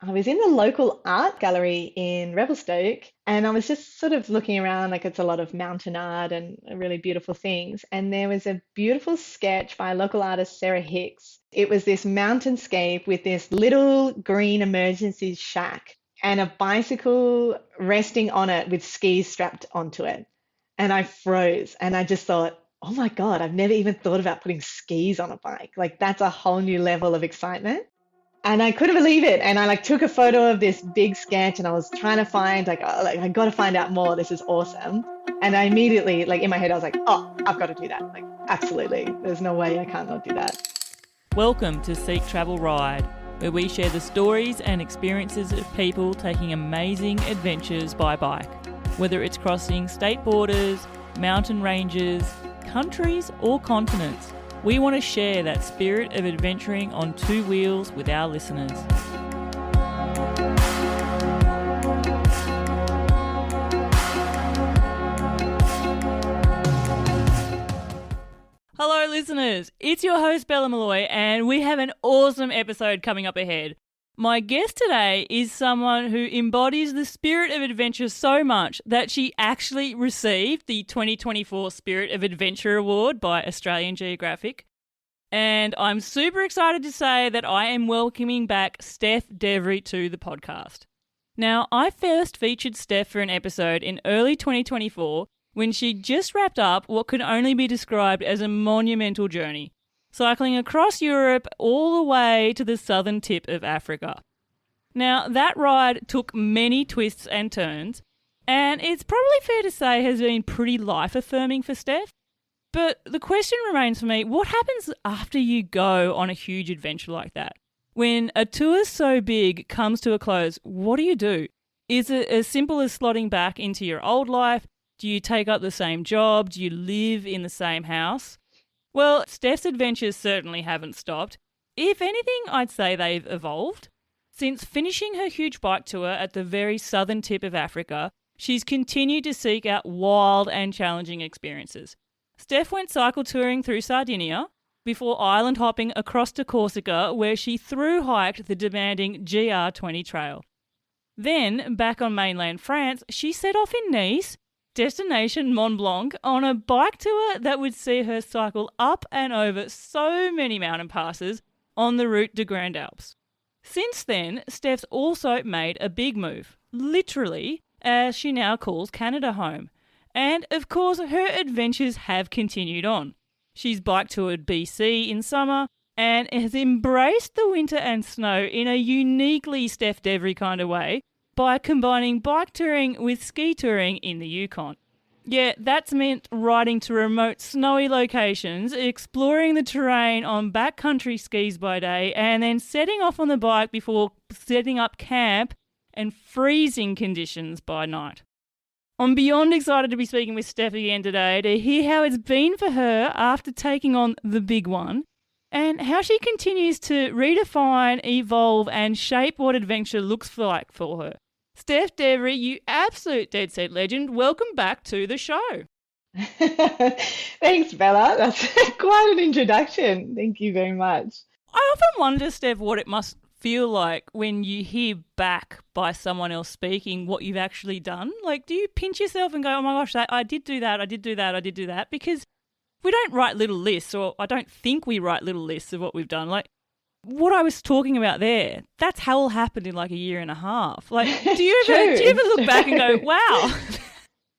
I was in the local art gallery in Revelstoke and I was just sort of looking around, like it's a lot of mountain art and really beautiful things. And there was a beautiful sketch by a local artist, Sarah Hicks. It was this mountainscape with this little green emergency shack and a bicycle resting on it with skis strapped onto it. And I froze and I just thought, oh my God, I've never even thought about putting skis on a bike. Like that's a whole new level of excitement. And I couldn't believe it. And I like took a photo of this big sketch and I was trying to find like, oh, like I got to find out more. This is awesome. And I immediately like in my head, I was like, oh, I've got to do that. Like, absolutely. There's no way I can't not do that. Welcome to Seek Travel Ride, where we share the stories and experiences of people taking amazing adventures by bike. Whether it's crossing state borders, mountain ranges, countries or continents, we want to share that spirit of adventuring on two wheels with our listeners. Hello listeners, it's your host Bella Malloy and we have an awesome episode coming up ahead. My guest today is someone who embodies the spirit of adventure so much that she actually received the 2024 Spirit of Adventure Award by Australian Geographic. And I'm super excited to say that I am welcoming back Steph Devery to the podcast. Now, I first featured Steph for an episode in early 2024 when she just wrapped up what could only be described as a monumental journey, cycling across Europe all the way to the southern tip of Africa. Now, that ride took many twists and turns, and it's probably fair to say has been pretty life-affirming for Steph. But the question remains for me, what happens after you go on a huge adventure like that? When a tour so big comes to a close, what do you do? Is it as simple as slotting back into your old life? Do you take up the same job? Do you live in the same house? Well, Steph's adventures certainly haven't stopped. If anything, I'd say they've evolved. Since finishing her huge bike tour at the very southern tip of Africa, she's continued to seek out wild and challenging experiences. Steph went cycle touring through Sardinia before island hopping across to Corsica, where she thru-hiked the demanding GR20 trail. Then, back on mainland France, she set off in Nice, destination Mont Blanc, on a bike tour that would see her cycle up and over so many mountain passes on the route de Grand Alps. Since then, Steph's also made a big move, literally, as she now calls Canada home. And, of course, her adventures have continued on. She's bike toured BC in summer and has embraced the winter and snow in a uniquely Steph Devery kind of way by combining bike touring with ski touring in the Yukon. Yeah, that's meant riding to remote snowy locations, exploring the terrain on backcountry skis by day, and then setting off on the bike before setting up camp and freezing conditions by night. I'm beyond excited to be speaking with Steph again today to hear how it's been for her after taking on the big one and how she continues to redefine, evolve and shape what adventure looks like for her. Steph Devery, you absolute dead set legend, welcome back to the show. Thanks, Bella. That's quite an introduction. Thank you very much. I often wonder, Steph, what it must feel like when you hear back by someone else speaking what you've actually done. Like, do you pinch yourself and go, oh my gosh, I did do that, I did do that, I did do that? Because we don't write little lists, or I don't think we write little lists of what we've done. Like, what I was talking about there, that's how all happened in like a year and a half. Like, do you ever look back and go, wow?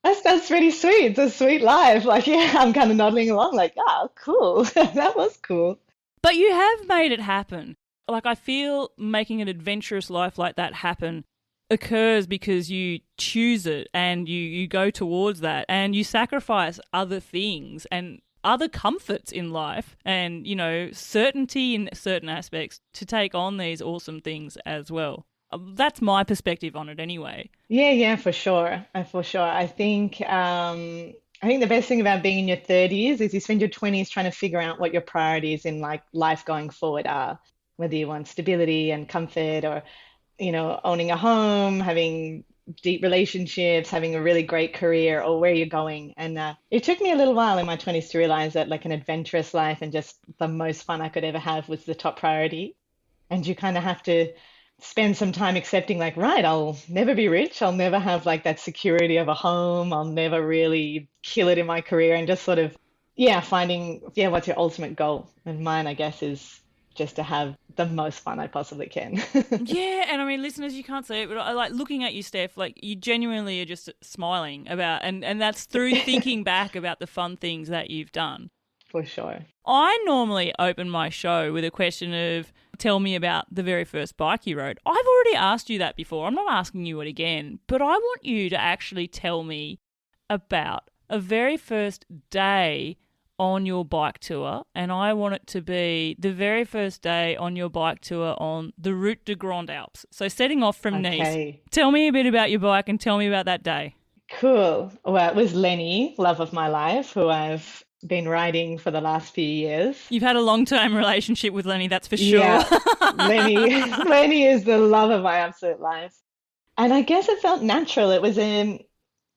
That's really sweet. It's a sweet life. Like, yeah, I'm kind of nodding along like, oh, cool. That was cool. But you have made it happen. Like, I feel making an adventurous life like that happen occurs because you choose it and you go towards that and you sacrifice other things and other comforts in life and, you know, certainty in certain aspects to take on these awesome things as well. That's my perspective on it anyway. Yeah, for sure. For sure. I think the best thing about being in your 30s is you spend your 20s trying to figure out what your priorities in like life going forward are, whether you want stability and comfort or, you know, owning a home, having deep relationships, having a really great career, or where you're going. And it took me a little while in my 20s to realize that like an adventurous life and just the most fun I could ever have was the top priority. And you kind of have to spend some time accepting like, right, I'll never be rich. I'll never have like that security of a home. I'll never really kill it in my career and just sort of, yeah, finding, yeah, what's your ultimate goal? And mine, I guess, is just to have the most fun I possibly can. Yeah, and I mean, listeners, you can't see it, but I like looking at you, Steph. Like you genuinely are just smiling about, and that's through thinking back about the fun things that you've done. For sure. I normally open my show with a question of tell me about the very first bike you rode. I've already asked you that before. I'm not asking you it again, but I want you to actually tell me about a very first day on your bike tour, and I want it to be the very first day on your bike tour on the Route de Grand Alps. So setting off from Nice, Okay. tell me a bit about your bike and tell me about that day. Cool. Well, it was Lenny, love of my life, who I've been riding for the last few years. You've had a long-term relationship with Lenny, that's for sure. Yeah, Lenny, Lenny is the love of my absolute life. And I guess it felt natural. It was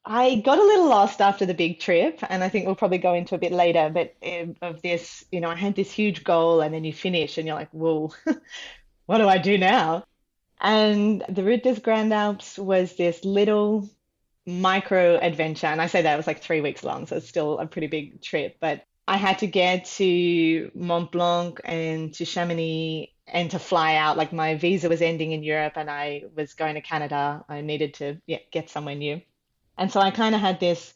I got a little lost after the big trip, and I think we'll probably go into a bit later, but of this, I had this huge goal, and then you finish, and you're like, whoa, what do I do now? And the Route des Grands Alpes was this little micro adventure. And I say that it was like 3 weeks long, so it's still a pretty big trip. But I had to get to Mont Blanc and to Chamonix and to fly out. Like my visa was ending in Europe and I was going to Canada. I needed to, yeah, get somewhere new. And so I kind of had this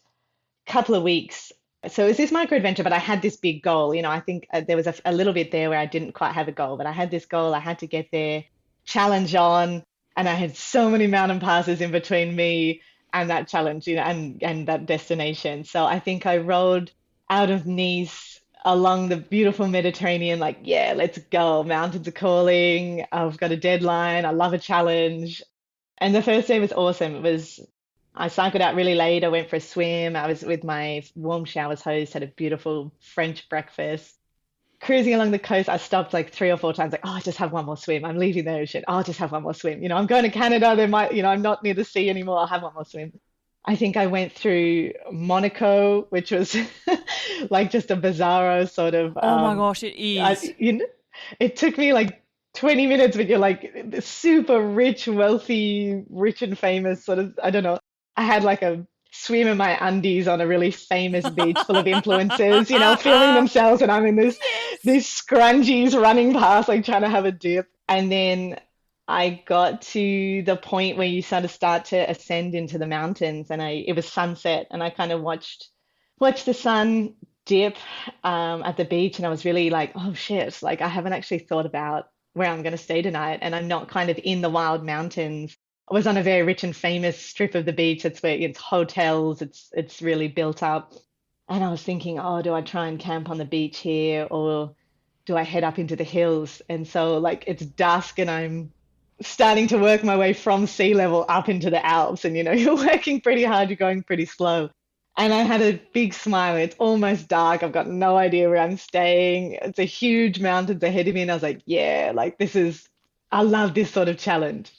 couple of weeks. So it was this micro adventure, but I had this big goal. I think there was a little bit there where I didn't quite have a goal, but I had this goal. I had to get there, challenge on, and I had so many mountain passes in between me and that challenge, and that destination. So I think I rode out of Nice along the beautiful Mediterranean, like, yeah, let's go. Mountains are calling. I've got a deadline. I love a challenge. And the first day was awesome. I cycled out really late. I went for a swim. I was with my warm showers host, had a beautiful French breakfast. Cruising along the coast, I stopped like 3 or 4 times, like, oh, I'll just have one more swim. I'm leaving the ocean. I'll just have one more swim. I'm going to Canada. I'm not near the sea anymore. I'll have one more swim. I think I went through Monaco, which was like just a bizarro sort of, Oh my gosh, it I, is. you know, it took me like 20 minutes, but you're like the super rich, wealthy, rich and famous sort of, I don't know. I had like a swim in my undies on a really famous beach full of influencers, filming themselves, and I'm in this Yes. these scrunchies running past, like trying to have a dip. And then I got to the point where you sort of start to ascend into the mountains, and it was sunset, and I kind of watched the sun dip at the beach, and I was really like, oh shit, like I haven't actually thought about where I'm going to stay tonight, and I'm not kind of in the wild mountains. I was on a very rich and famous strip of the beach. It's where it's hotels. It's really built up. And I was thinking, oh, do I try and camp on the beach here or do I head up into the hills? And so like it's dusk and I'm starting to work my way from sea level up into the Alps. And you're working pretty hard, you're going pretty slow. And I had a big smile. It's almost dark. I've got no idea where I'm staying. It's a huge mountains ahead of me. And I was like, yeah, like I love this sort of challenge.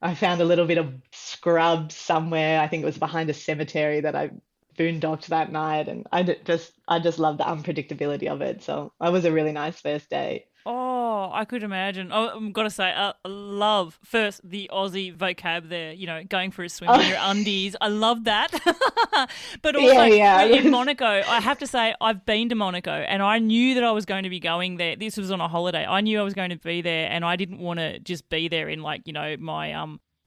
I found a little bit of scrub somewhere. I think it was behind a cemetery that I boondocked that night, and I just love the unpredictability of it. So it was a really nice first day. Oh, I could imagine. Oh, I've got to say, I love first the Aussie vocab there, going for a swim in Oh, your undies. I love that. But yeah, also yeah. in Monaco, I have to say, I've been to Monaco and I knew that I was going to be going there. This was on a holiday. I knew I was going to be there and I didn't want to just be there in like,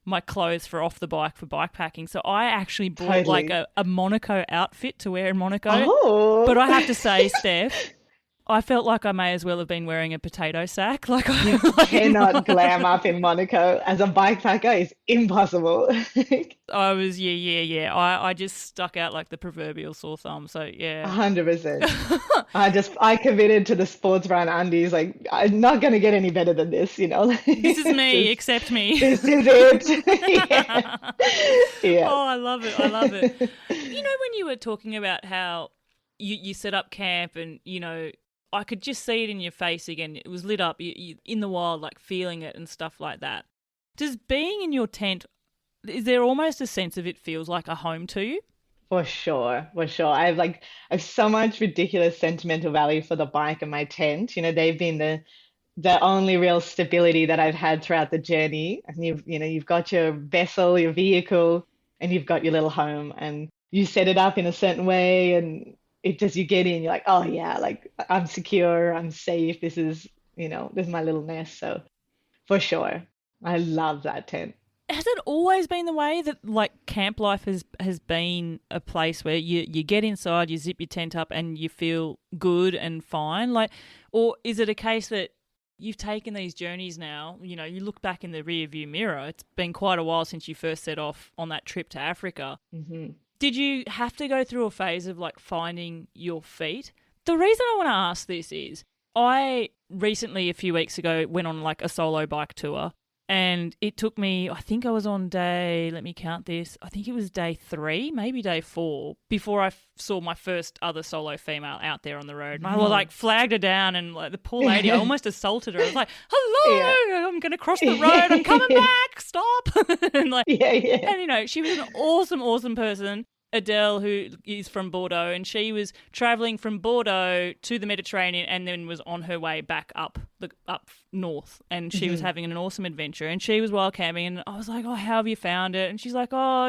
my clothes for off the bike for bike packing. So I actually bought like Totally. a Monaco outfit to wear in Monaco. But Oh, I have to say, Steph, I felt like I may as well have been wearing a potato sack. Like, you like cannot glam up in Monaco as a bike packer. It's impossible. I was, yeah. I just stuck out like the proverbial sore thumb. So, yeah. 100%. I committed to the sports brand undies. Like, I'm not going to get any better than this. This is It's me, just, accept me. this is it. Yeah. Oh, I love it. I love it. When you were talking about how you set up camp and, I could just see it in your face again. It was lit up, you in the wild, like feeling it and stuff like that. Does being in your tent, is there almost a sense of it feels like a home to you? For sure, for sure. I have so much ridiculous sentimental value for the bike and my tent. They've been the only real stability that I've had throughout the journey. And you've got your vessel, your vehicle, and you've got your little home, and you set it up in a certain way, and it just you get in, you're like, oh yeah, like I'm secure, I'm safe. This is my little nest. So for sure, I love that tent. Has it always been the way that like camp life has been a place where you get inside, you zip your tent up, and you feel good and fine? Like, or is it a case that you've taken these journeys now? You know, you look back in the rear view mirror. It's been quite a while since you first set off on that trip to Africa. Hmm. Did you have to go through a phase of like finding your feet? The reason I want to ask this is I recently, a few weeks ago, went on like a solo bike tour. And it took me, I think I was on day, let me count this, I think it was day 3, maybe day 4, before I saw my first other solo female out there on the road. And I was like flagged her down, and like the poor lady, I almost assaulted her. I was like, Yeah. hello, I'm going to cross the road, I'm coming back, stop. and like, Yeah, yeah. and you know, she was an awesome, awesome person. Adele, who is from Bordeaux, and she was travelling from Bordeaux to the Mediterranean and then was on her way back up north, and she was having an awesome adventure, and she was wild camping, and I was like, oh, how have you found it? And she's like, oh,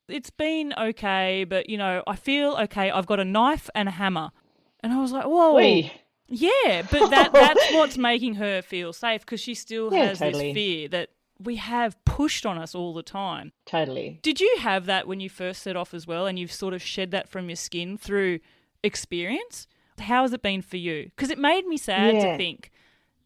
it's been okay, but I feel okay. I've got a knife and a hammer. And I was like, whoa. Wait. Yeah, but that's what's making her feel safe, because she still Yeah, has totally. this fear that we have pushed on us all the time. Totally. Did you have that when you first set off as well, and you've sort of shed that from your skin through experience? How has it been for you? Because it made me sad to Yeah. think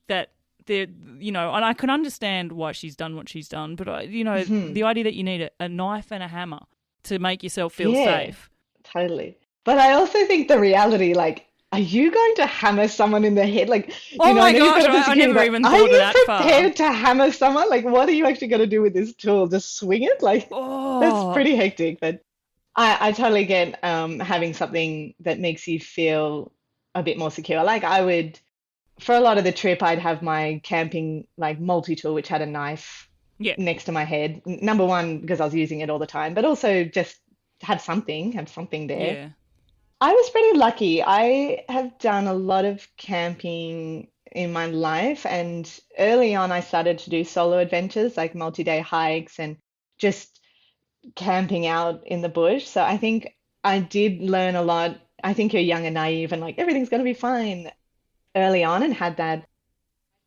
that and I can understand why she's done what she's done, but the idea that you need a knife and a hammer to make yourself feel Yeah, safe. totally. But I also think the reality, like, are you going to hammer someone in the head? Like, Oh I my know you've gosh, got a piece I of key, never but even are thought of you that far. prepared to hammer someone? Like, what are you actually going to do with this tool? Just swing it? Like, that's Oh, pretty hectic. But I totally get having something that makes you feel a bit more secure. Like, for a lot of the trip, I'd have my camping, like, multi-tool, which had a knife yeah, next to my head. Number one, because I was using it all the time, but also just have something there. yeah, I was pretty lucky. I have done a lot of camping in my life, and early on, I started to do solo adventures like multi-day hikes and just camping out in the bush. So I think I did learn a lot. I think you're young and naive and like everything's going to be fine early on, and had that.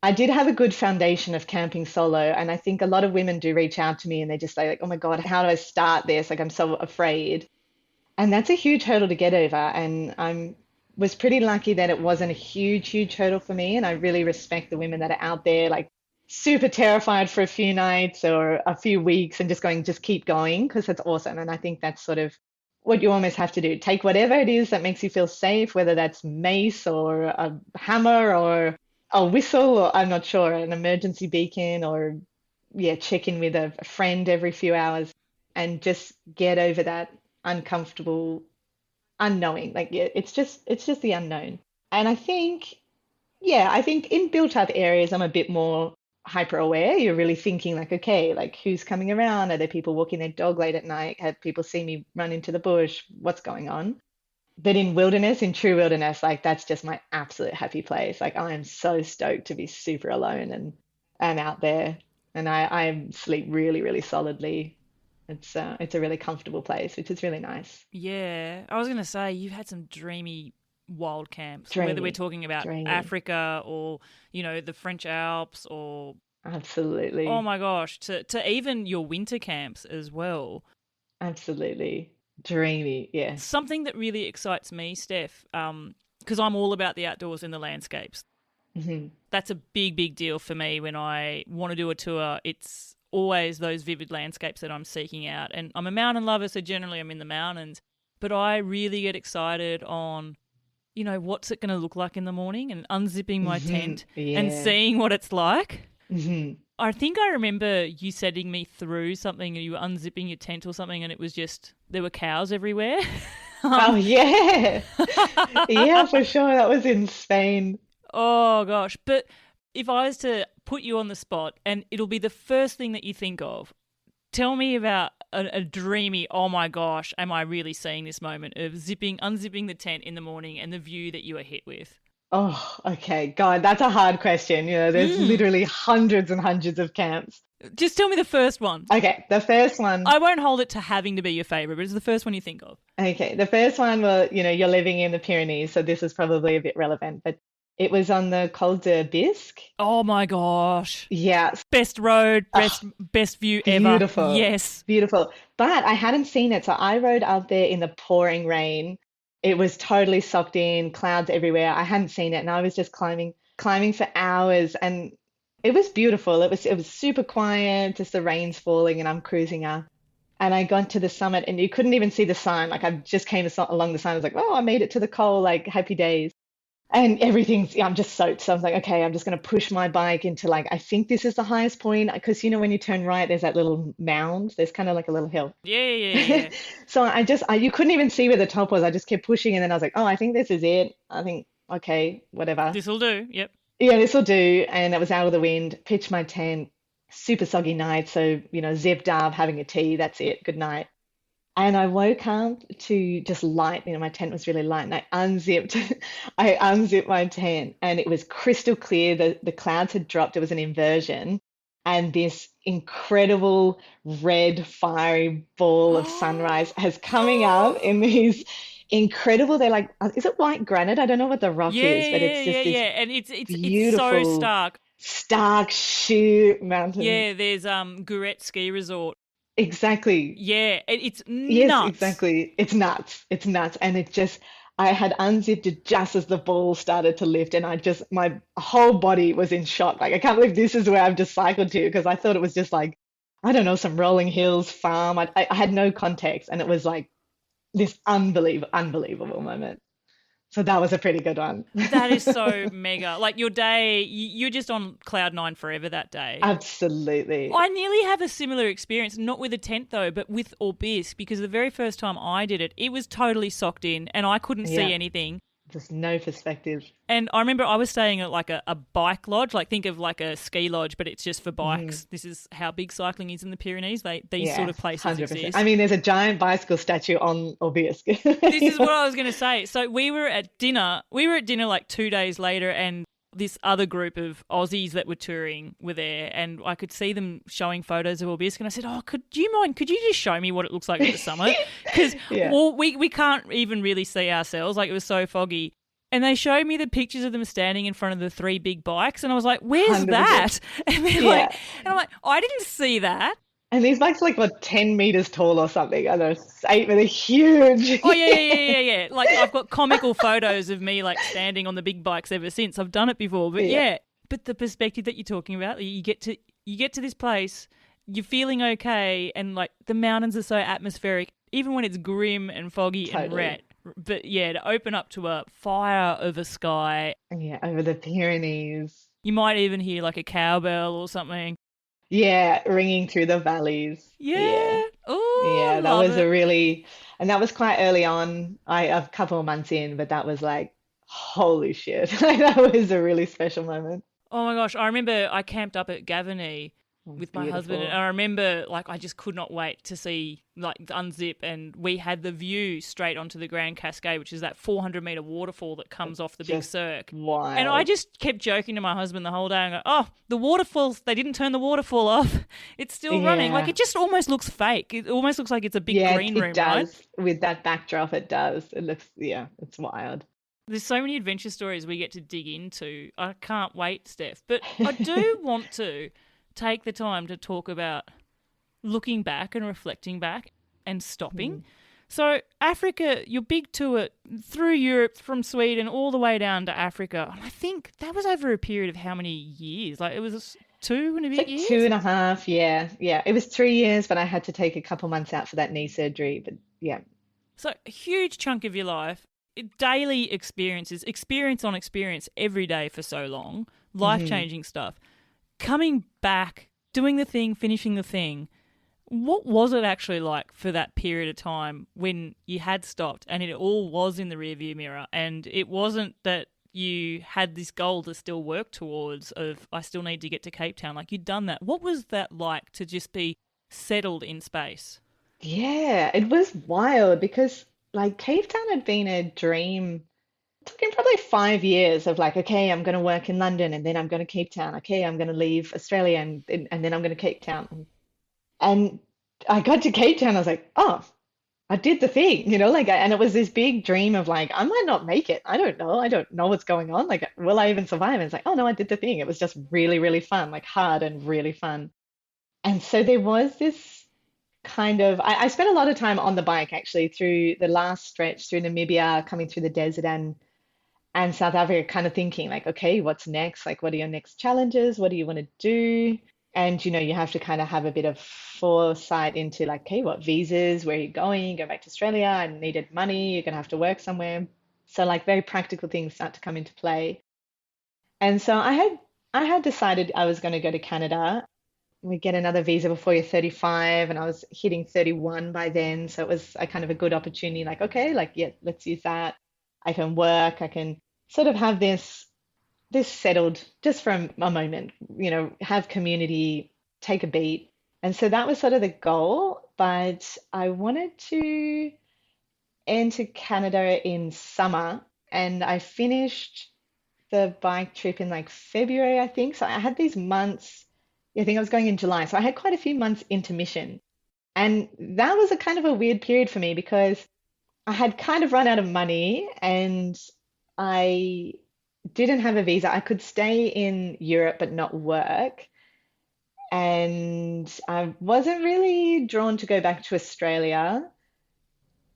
I did have a good foundation of camping solo, and I think a lot of women do reach out to me and they just say like, "Oh my God, how do I start this? Like I'm so afraid." And that's a huge hurdle to get over. And I was pretty lucky that it wasn't a huge, huge hurdle for me. And I really respect the women that are out there, like super terrified for a few nights or a few weeks and just going, just keep going, because that's awesome. And I think that's sort of what you almost have to do. Take whatever it is that makes you feel safe, whether that's mace or a hammer or a whistle, or I'm not sure, an emergency beacon, or yeah, check in with a friend every few hours and just get over that uncomfortable unknowing. Like yeah, it's just the unknown. And I think in built up areas I'm a bit more hyper aware. You're really thinking like, okay, like who's coming around? Are there people walking their dog late at night? Have people seen me run into the bush? What's going on? But in true wilderness, like that's just my absolute happy place. Like I am so stoked to be super alone and out there. And I sleep really, really solidly. It's a really comfortable place, which is really nice. yeah. I was going to say, you've had some dreamy wild camps, whether we're Dreamy, talking about dreamy. Africa or, the French Alps or, oh Absolutely, my gosh, to even your winter camps as well. absolutely dreamy. Yeah. Something that really excites me, Steph, because I'm all about the outdoors and the landscapes. Hmm. That's a big, big deal for me when I want to do a tour. It's always those vivid landscapes that I'm seeking out. And I'm a mountain lover, so generally I'm in the mountains. But I really get excited on, what's it going to look like in the morning, and unzipping my Hmm. tent and Yeah. seeing what it's like. Hmm. I think I remember you setting me through something, you were unzipping your tent or something, and it was just, there were cows everywhere. Oh um, yeah. Yeah, for sure. That was in Spain. oh gosh. But if I was to put you on the spot and it'll be the first thing that you think of, tell me about a dreamy, oh my gosh, am I really seeing this moment of unzipping the tent in the morning and the view that you are hit with? Oh, okay. God, that's a hard question. There's Mm. literally hundreds and hundreds of camps. Just tell me the first one. Okay, the first one. I won't hold it to having to be your favourite, but it's the first one you think of. Okay, the first one, well, you're living in the Pyrenees, so this is probably a bit relevant, but it was on the Col de Bisque. Oh my gosh. Yeah, Best road, oh, best view ever. beautiful, Yes. beautiful. But I hadn't seen it, so I rode out there in the pouring rain. It was totally socked in, clouds everywhere. I hadn't seen it, and I was just climbing for hours, and it was beautiful. It was super quiet, just the rain's falling, and I'm cruising up. And I got to the summit, and you couldn't even see the sign. Like I just along the sign. I was like, "Oh, I made it to the col! Like happy days." And yeah, I'm just soaked. So I was like, "Okay, I'm just gonna push my bike into like I think this is the highest point because when you turn right, there's that little mound. There's kind of like a little hill." Yeah, yeah, yeah. So you couldn't even see where the top was. I just kept pushing, and then I was like, "Oh, I think this is it. I think okay, whatever." This'll do. Yep. Yeah, this will do. And it was out of the wind. Pitched my tent. Super soggy night. So zip dab, having a tea. That's it. Good night. And I woke up to just light. My tent was really light, and I unzipped my tent, and it was crystal clear. The clouds had dropped. It was an inversion, and this incredible red fiery ball of sunrise has coming up in these incredible. They're like, is it white granite? I don't know what the rock Yeah, is, but it's yeah, just yeah, this yeah. And it's so beautiful, stark. stark sheer mountains. Yeah, there's Gouret Ski Resort. Exactly. Yeah, it's Yes, nuts. exactly. It's nuts. It's nuts. And I had unzipped it just as the ball started to lift, and my whole body was in shock. Like, I can't believe this is where I've just cycled to because I thought it was just like, I don't know, some rolling hills farm. I had no context, and it was like this unbelievable moment. So that was a pretty good one. That is so mega. Like your day, you're just on cloud nine forever that day. Absolutely. I nearly have a similar experience, not with a tent though, but with Orbisk, because the very first time I did it, it was totally socked in and I couldn't see Yeah. anything. Just no perspective. And I remember I was staying at like a bike lodge, like think of like a ski lodge, but it's just for Hmm. bikes. This is how big cycling is in the Pyrenees. These sort Yeah, of places 100%. I exist. mean, there's a giant bicycle statue on Obelisk. This is what I was going to say. So we were at dinner. We were at dinner like 2 days later, and this other group of Aussies that were touring were there, and I could see them showing photos of Orbisk. And I said, "Oh, could you mind? Could you just show me what it looks like at the summit? Because Yeah, we can't even really see ourselves. Like it was so foggy." And they showed me the pictures of them standing in front of the three big bikes, and I was like, "Where's 100%. that?" And they're like, Yeah. and I'm like, "I didn't see that." And these bikes are like, what, 10 meters tall or something. And they're 8, but they're huge. Oh yeah. Like I've got comical photos of me like standing on the big bikes ever since. I've done it before, but Yeah, yeah. But the perspective that you're talking about, you get to this place, you're feeling okay, and like the mountains are so atmospheric, even when it's grim and foggy and totally. wet. But yeah, to open up to a fire of a sky, Yeah, over the Pyrenees. you might even hear like a cowbell or something. Yeah, ringing through the valleys. Yeah. Yeah. Oh, I Yeah, that love was it. and that was quite early on. A couple of months in, but that was like, holy shit. Like, that was a really special moment. Oh my gosh, I remember I camped up at Gavarnie It was with my husband, and beautiful. I remember like I just could not wait to see like unzip, and we had the view straight onto the Grand Cascade, which is that 400-meter waterfall that comes off the big Just cirque. And I wild. just kept joking to my husband the whole day. I go, "Oh, the waterfalls! They didn't turn the waterfall off. It's still running. Like Yeah. it just almost looks fake. It almost looks like it's a big Yeah, green it room, right?" does. With that backdrop, it does. It looks, yeah, it's wild. There's so many adventure stories we get to dig into. I can't wait, Steph. But I do want to take the time to talk about looking back and reflecting back and stopping. Mm. So, Africa, your big tour through Europe from Sweden all the way down to Africa. And I think that was over a period of how many years? Like it was 2 and a bit It's like two years? and a half, yeah. Yeah. It was 3 years, but I had to take a couple months out for that knee surgery. But yeah. So, a huge chunk of your life, daily experiences, experience on experience every day for so long, life Hmm. changing stuff. Coming back, doing the thing, finishing the thing. What was it actually like for that period of time when you had stopped and it all was in the rearview mirror, and it wasn't that you had this goal to still work towards of I still need to get to Cape Town, like you'd done that. What was that like to just be settled in space? Yeah, it was wild because like Cape Town had been a dream took him probably 5 years of like, okay, I'm going to work in London and then I'm going to Cape Town. Okay, I'm going to leave Australia and then I'm going to Cape Town. And I got to Cape Town. I was like, oh, I did the thing, like, and it was this big dream of like, I might not make it. I don't know. I don't know what's going on. Like, will I even survive? And it's like, oh no, I did the thing. It was just really, really fun, like hard and really fun. And so there was this kind of, I spent a lot of time on the bike actually through the last stretch through Namibia, coming through the desert and South Africa, kind of thinking like, okay, what's next? Like, what are your next challenges? What do you want to do? And you have to kind of have a bit of foresight into like, okay, what visas, where are you going? Go back to Australia. I needed money. You're gonna have to work somewhere. So like very practical things start to come into play. And so I had decided I was going to go to Canada. We get another visa before you're 35, and I was hitting 31 by then. So it was a kind of a good opportunity, like, okay, like, yeah, let's use that. I can work, I can sort of have this settled just for a moment, have community, take a beat. And so that was sort of the goal. But I wanted to enter Canada in summer, and I finished the bike trip in like February, I think. So I had these months. I think I was going in July. So I had quite a few months intermission. And that was a kind of a weird period for me because I had kind of run out of money and I didn't have a visa. I could stay in Europe but not work. And I wasn't really drawn to go back to Australia.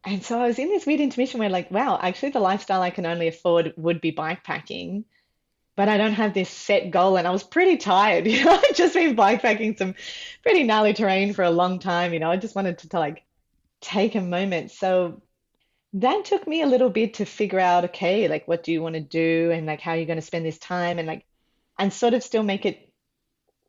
And so I was in this weird intermission where, like, wow, actually, the lifestyle I can only afford would be bikepacking, but I don't have this set goal. And I was pretty tired. I'd just been bikepacking some pretty gnarly terrain for a long time. I just wanted to like take a moment. So that took me a little bit to figure out, okay, like, what do you want to do? And like, how are you going to spend this time? And like, and sort of still make it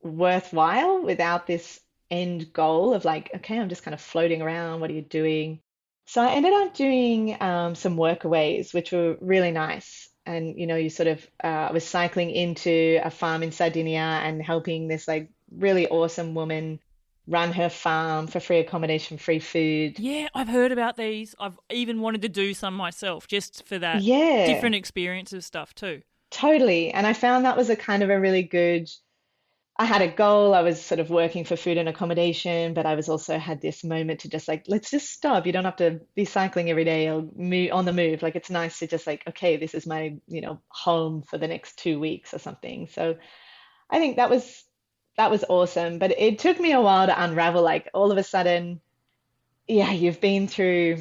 worthwhile without this end goal of like, okay, I'm just kind of floating around. What are you doing? So I ended up doing some workaways, which were really nice. And you sort of was cycling into a farm in Sardinia and helping this like really awesome woman run her farm for free accommodation, free food. Yeah, I've heard about these. I've even wanted to do some myself just for that Yeah, different experience of stuff too. totally. And I found that was a kind of a really good. I had a goal. I was sort of working for food and accommodation, but I was also had this moment to just like, let's just stop. You don't have to be cycling every day or move on the move. Like it's nice to just like, okay, this is my, home for the next 2 weeks or something. So I think that was awesome. But it took me a while to unravel. Like all of a sudden, yeah, you've been through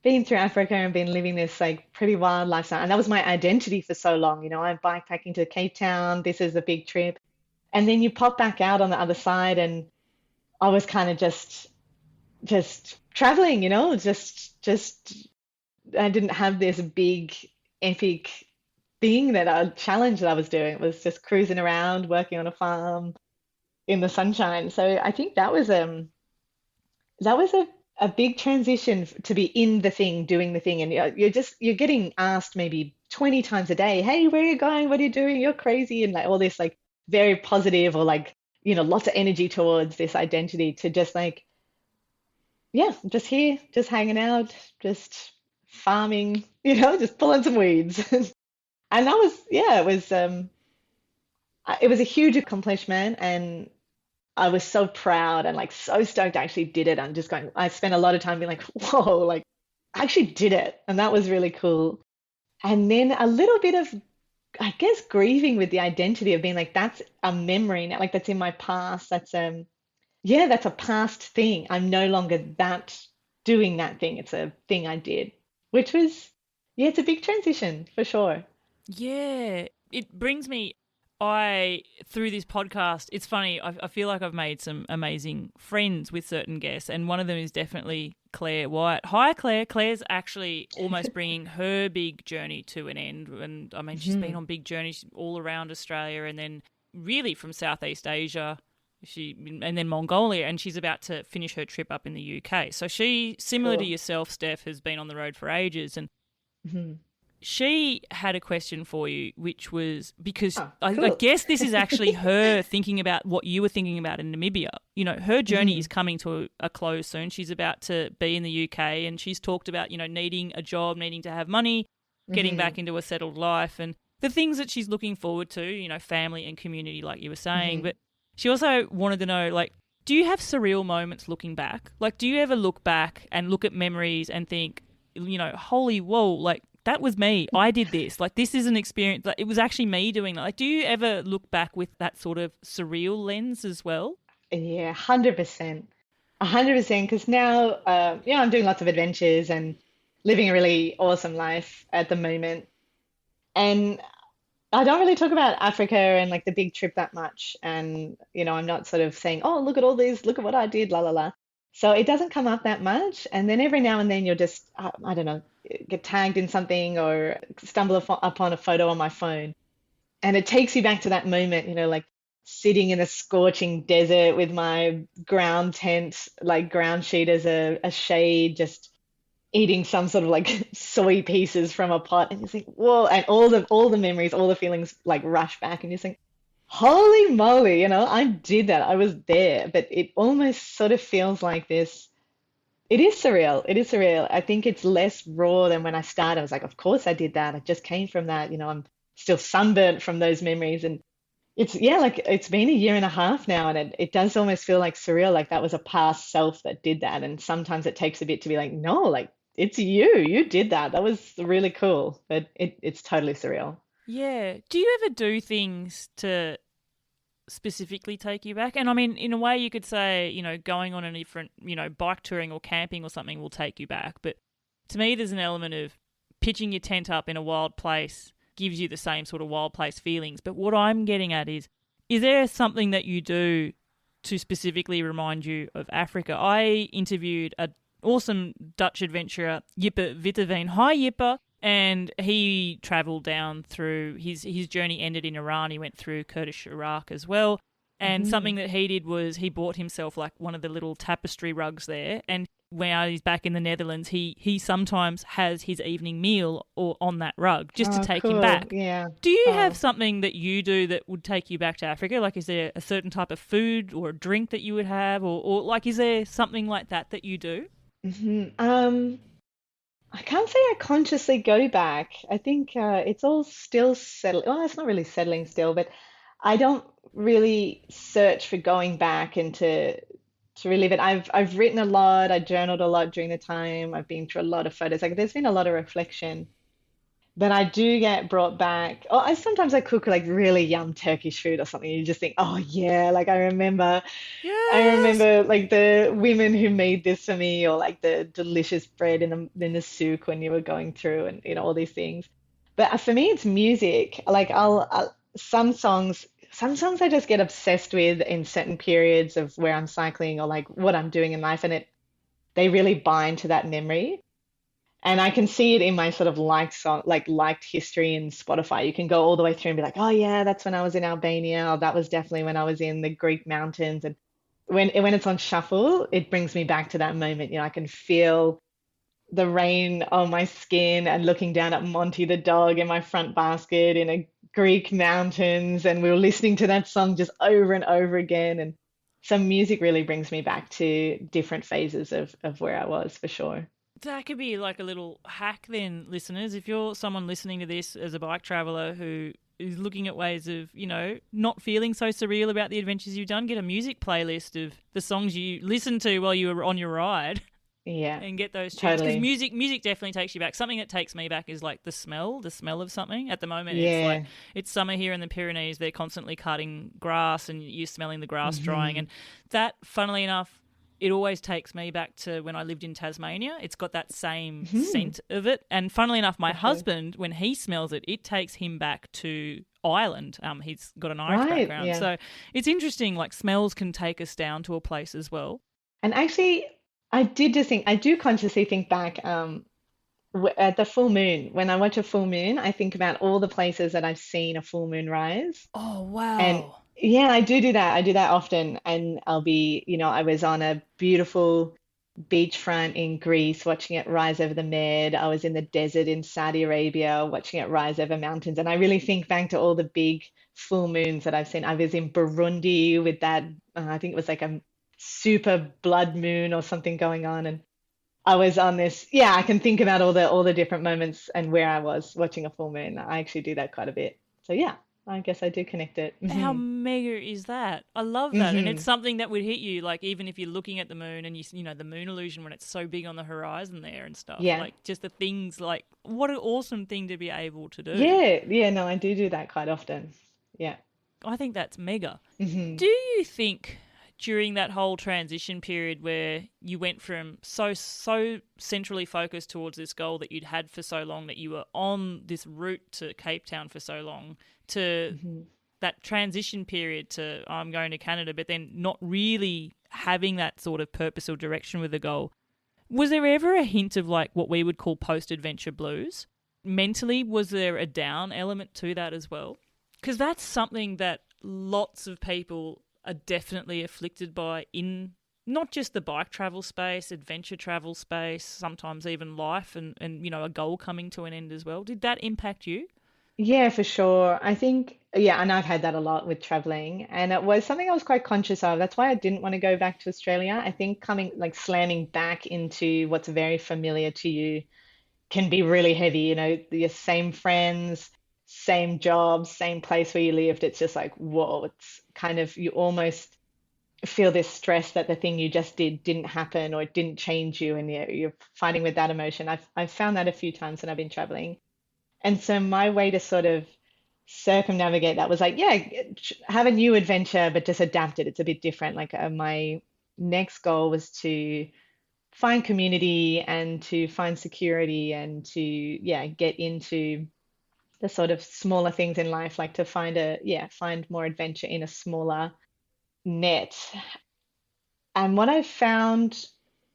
Africa and been living this like pretty wild lifestyle. And that was my identity for so long. I'm bikepacking to Cape Town. This is a big trip. And then you pop back out on the other side, and I was kind of just traveling, just I didn't have this big epic thing that I challenge that I was doing. It was just cruising around, working on a farm in the sunshine. So I think that was a big transition to be in the thing, doing the thing, and you're getting asked maybe 20 times a day, hey, where are you going? What are you doing? You're crazy, and like all this like very positive or like lots of energy towards this identity to just like yeah, just here, just hanging out, just farming, just pulling some weeds. And that was yeah, it was a huge accomplishment, and I was so proud and like so stoked I actually did it. I'm just going, I spent a lot of time being like, whoa, like I actually did it. And that was really cool. And then a little bit of, I guess, grieving with the identity of being like, that's a memory now, like that's in my past. Yeah, that's a past thing. I'm no longer that doing that thing. It's a thing I did, which was, yeah, it's a big transition for sure. Yeah, it brings me. Through this podcast, it's funny. I feel like I've made some amazing friends with certain guests, and one of them is definitely Claire White. Hi, Claire. Claire's actually almost bringing her big journey to an end, and I mean, she's been Mhm. on big journeys all around Australia, and then really from Southeast Asia. And then Mongolia, and she's about to finish her trip up in the UK. So she, similar to Cool. yourself, Steph, has been on the road for ages, and Mhm. she had a question for you, which was because Oh, I cool. guess this is actually her thinking about what you were thinking about in Namibia. Her journey is Mhm. coming to a close soon. She's about to be in the UK, and she's talked about, needing a job, needing to have money. getting Hmm. back into a settled life and the things that she's looking forward to, family and community, like you were saying. Hmm. But she also wanted to know, like, do you have surreal moments looking back? Like, do you ever look back and look at memories and think, holy whoa, like, that was me. I did this. Like, this is an experience. Like, it was actually me doing that. Like, do you ever look back with that sort of surreal lens as well? Yeah, 100%. 100%. Because now, I'm doing lots of adventures and living a really awesome life at the moment. And I don't really talk about Africa and like the big trip that much. And, I'm not sort of saying, oh, look at all these, look at what I did, la la la. So it doesn't come up that much. And then every now and then you'll just, I don't know, get tagged in something or stumble upon a photo on my phone. And it takes you back to that moment, like sitting in a scorching desert with my ground tent, like ground sheet as a shade, just eating some sort of like soy pieces from a pot, and you think, whoa, and all the memories, all the feelings like rush back, and you think, holy moly, I did that. I was there, but it almost sort of feels like this. It is surreal. It is surreal. I think it's less raw than when I started. I was like, of course I did that. I just came from that. I'm still sunburnt from those memories. And yeah, like it's been a year and a half now, and it does almost feel like surreal, like that was a past self that did that. And sometimes it takes a bit to be like, no, like it's you. You did that. That was really cool. But it's totally surreal. Yeah. Do you ever do things to specifically take you back? And I mean, in a way, you could say, going on a different, bike touring or camping or something will take you back. But to me, there's an element of pitching your tent up in a wild place gives you the same sort of wild place feelings. But what I'm getting at is there something that you do to specifically remind you of Africa? I interviewed an awesome Dutch adventurer, Jipper Witteveen. Hi, Jipper. And he travelled down through his journey ended in Iran. He went through Kurdish Iraq as well. And Hmm. something that he did was he bought himself like one of the little tapestry rugs there. And when he's back in the Netherlands, he sometimes has his evening meal or on that rug just to Oh, take him cool. back. Yeah. Do you have Oh. something that you do that would take you back to Africa? Like, is there a certain type of food or a drink that you would have, or like, is there something like that you do? Hmm. I can't say I consciously go back. I think it's all still settling. Well, it's not really settling still, but I don't really search for going back and to relive it. I've written a lot. I journaled a lot during the time. I've been through a lot of photos. Like there's been a lot of reflection. But I do get brought back. Oh, sometimes I cook like really yum Turkish food or something. You just think, oh yeah, like Yes. I remember like the women who made this for me, or like the delicious bread in the souk when you were going through, and all these things. But for me, it's music. Like some songs I just get obsessed with in certain periods of where I'm cycling or like what I'm doing in life, and they really bind to that memory. And I can see it in my sort of liked song, like liked history in Spotify. You can go all the way through and be like, oh yeah, that's when I was in Albania, or that was definitely when I was in the Greek mountains. And when it's on shuffle, it brings me back to that moment. I can feel the rain on my skin and looking down at Monty the dog in my front basket in a Greek mountains, and we were listening to that song just over and over again. And some music really brings me back to different phases of where I was for sure. That could be like a little hack then, listeners. If you're someone listening to this as a bike traveler who is looking at ways of, not feeling so surreal about the adventures you've done, get a music playlist of the songs you listened to while you were on your ride Yeah, and get those tunes because totally. music definitely takes you back. Something that takes me back is like the smell of something. At the moment, it's like Yeah. it's summer here in the Pyrenees. They're constantly cutting grass, and you're smelling the grass drying. Hmm. And that, funnily enough, it always takes me back to when I lived in Tasmania. It's got that same Hmm. scent of it. And funnily enough, my Okay. husband, when he smells it, it takes him back to Ireland. He's got an Irish Right. background, Yeah. so it's interesting. Like smells can take us down to a place as well. And actually, I do consciously think back at the full moon. When I watch a full moon, I think about all the places that I've seen a full moon rise. Oh And wow! yeah, I do that. I do that often. And I was on a beautiful beachfront in Greece watching it rise over the Med. I was in the desert in Saudi Arabia watching it rise over mountains. And I really think back to all the big full moons that I've seen. I was in Burundi with that, I think it was like a super blood moon or something going on. And I was on this, yeah, I can think about all the different moments and where I was watching a full moon. I actually do that quite a bit. So yeah, I guess I do connect it. How mega is that? I love that, and it's Hmm. something that would hit you, like even if you're looking at the moon and you know the moon illusion when it's so big on the horizon there and stuff. Yeah. Like just the things, like what an awesome thing to be able to do. Yeah, yeah, no, I do that quite often. Yeah. I think that's mega. Hmm. Do you think during that whole transition period where you went from so centrally focused towards this goal that you'd had for so long, that you were on this route to Cape Town for so long, to Hmm. that transition period to I'm going to Canada, but then not really having that sort of purpose or direction with the goal, was there ever a hint of like what we would call post adventure blues? Mentally, was there a down element to that as well? Because that's something that lots of people are definitely afflicted by in not just the bike travel space, adventure travel space, sometimes even life and you know, a goal coming to an end as well. Did that impact you? Yeah, for sure. I think, yeah, and I've had that a lot with traveling, and it was something I was quite conscious of. That's why I didn't want to go back to Australia. I think coming, like slamming back into what's very familiar to you can be really heavy. Your same friends, same jobs, same place where you lived. It's just like, whoa, it's kind of, you almost feel this stress that the thing you just did didn't happen or it didn't change you, and you're fighting with that emotion. I've found that a few times when I've been traveling. And so my way to sort of circumnavigate that was like, yeah, have a new adventure, but just adapt it. It's a bit different. Like my next goal was to find community and to find security and to, yeah, get into the sort of smaller things in life, like to find more adventure in a smaller net. And what I found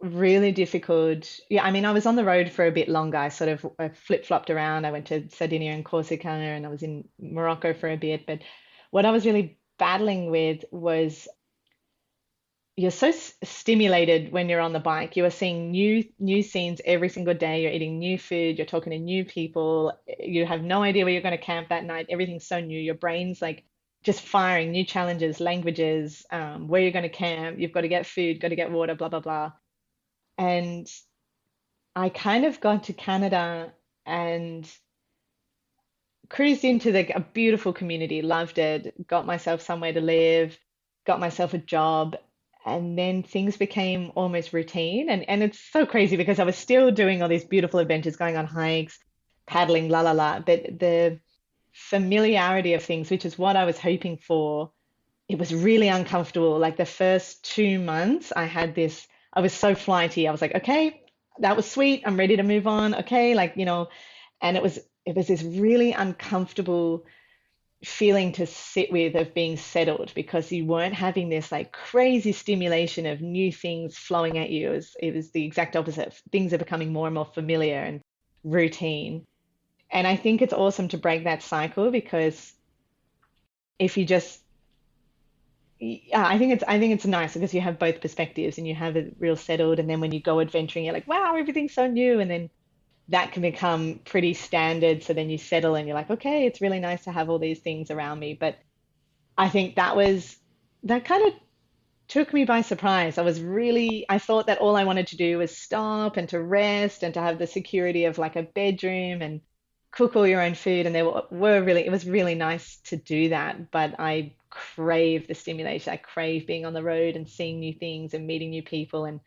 really difficult, yeah, I mean, I was on the road for a bit longer. I flip-flopped around. I went to Sardinia and Corsica, and I was in Morocco for a bit. But what I was really battling with was you're so stimulated when you're on the bike. You are seeing new scenes every single day. You're eating new food. You're talking to new people. You have no idea where you're going to camp that night. Everything's so new. Your brain's like just firing new challenges, languages, where you're going to camp. You've got to get food, got to get water, blah, blah, blah. And I kind of got to Canada and cruised into a beautiful community, loved it, got myself somewhere to live, got myself a job, and then things became almost routine. And it's so crazy because I was still doing all these beautiful adventures, going on hikes, paddling, la la la. But the familiarity of things, which is what I was hoping for, it was really uncomfortable. Like the first 2 months, I was so flighty. I was like, okay, that was sweet. I'm ready to move on. Okay, like, and it was this really uncomfortable feeling to sit with of being settled because you weren't having this like crazy stimulation of new things flowing at you. It was the exact opposite. Things are becoming more and more familiar and routine. And I think it's awesome to break that cycle because if you just yeah, I think it's nice because you have both perspectives and you have it real settled, and then when you go adventuring, you're like, wow, everything's so new, and then that can become pretty standard. So then you settle and you're like, okay, it's really nice to have all these things around me. But I think that kind of took me by surprise. I thought that all I wanted to do was stop and to rest and to have the security of like a bedroom and cook all your own food. And it was really nice to do that. But I crave the stimulation. I crave being on the road and seeing new things and meeting new people. And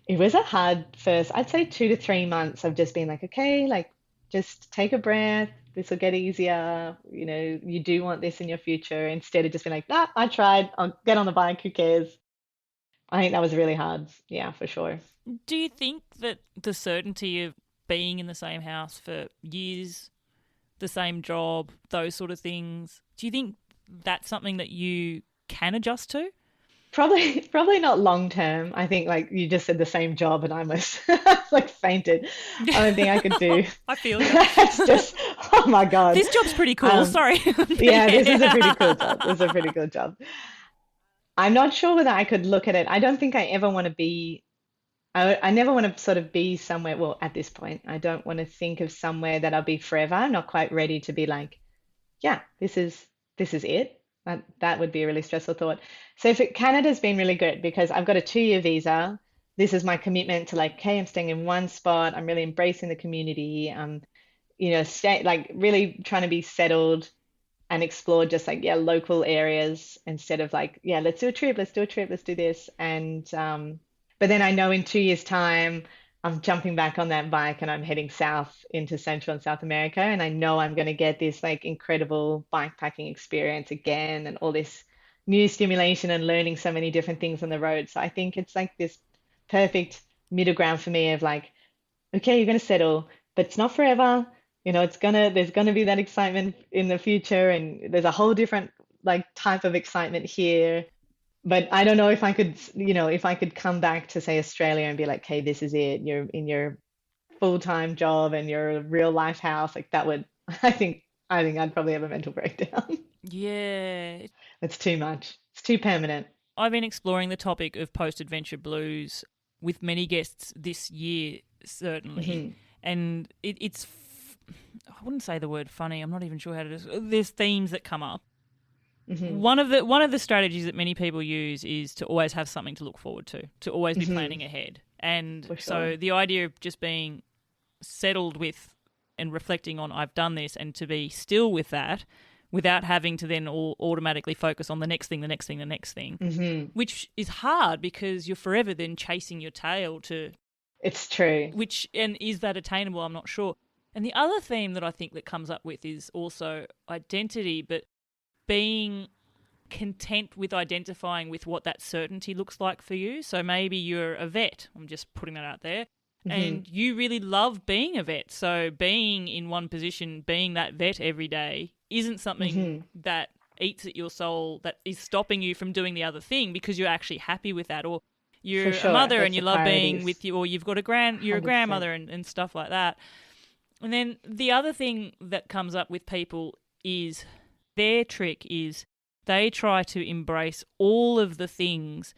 it was a hard first, I'd say 2 to 3 months of just being like, okay, like just take a breath. This will get easier. You do want this in your future instead of just being like, ah, I tried. I'll get on the bike. Who cares? I think that was really hard. Yeah, for sure. Do you think that the certainty of being in the same house for years, the same job, those sort of things, do you think that's something that you can adjust to? Probably not long term. I think like you just said the same job and I almost like fainted. I don't think I could do. I feel you. That's just, oh my God. This job's pretty cool. Um, Sorry. yeah, this is a Yeah. pretty cool job. This is a pretty cool job. I'm not sure whether I could look at it. I don't think I ever want to be, I never want to sort of be somewhere. Well, at this point, I don't want to think of somewhere that I'll be forever. I'm not quite ready to be like, yeah, this is it. That would be a really stressful thought. So Canada's been really good because I've got a 2-year visa. this is my commitment to like, okay, I'm staying in one spot. I'm really embracing the community. Stay like really trying to be settled and explore just like, yeah, local areas instead of like, yeah, let's do a trip, let's do a trip, let's do this. But then I know in 2 years' time, I'm jumping back on that bike and I'm heading south into Central and South America. And I know I'm going to get this like incredible bikepacking experience again and all this new stimulation and learning so many different things on the road. So I think it's like this perfect middle ground for me of like, okay, you're going to settle, but it's not forever. There's gonna be that excitement in the future, and there's a whole different like type of excitement here. But I don't know if I could, if I could come back to say Australia and be like, hey, this is it. You're in your full-time job and your real life house. Like that would, I think I'd probably have a mental breakdown. Yeah. It's too much. It's too permanent. I've been exploring the topic of post-adventure blues with many guests this year, certainly. Hmm. And I wouldn't say the word funny. I'm not even sure how to describe. There's themes that come up. Hmm. One of the strategies that many people use is to always have something to look forward to always be Hmm. planning ahead. And For so sure. the idea of just being settled with and reflecting on I've done this and to be still with that without having to then all automatically focus on the next thing, the next thing, the next thing, Hmm. which is hard because you're forever then chasing your tail to It's true. which and is that attainable? I'm not sure. And the other theme that I think that comes up with is also identity, but being content with identifying with what that certainty looks like for you. So maybe you're a vet. I'm just putting that out there. Hmm. And you really love being a vet. So being in one position, being that vet every day isn't something Hmm. that eats at your soul that is stopping you from doing the other thing because you're actually happy with that. Or For you're a sure. mother and That's you the love being priorities. with you, or you've got you're a 100%. grandmother and stuff like that. And then the other thing that comes up with people is their trick is they try to embrace all of the things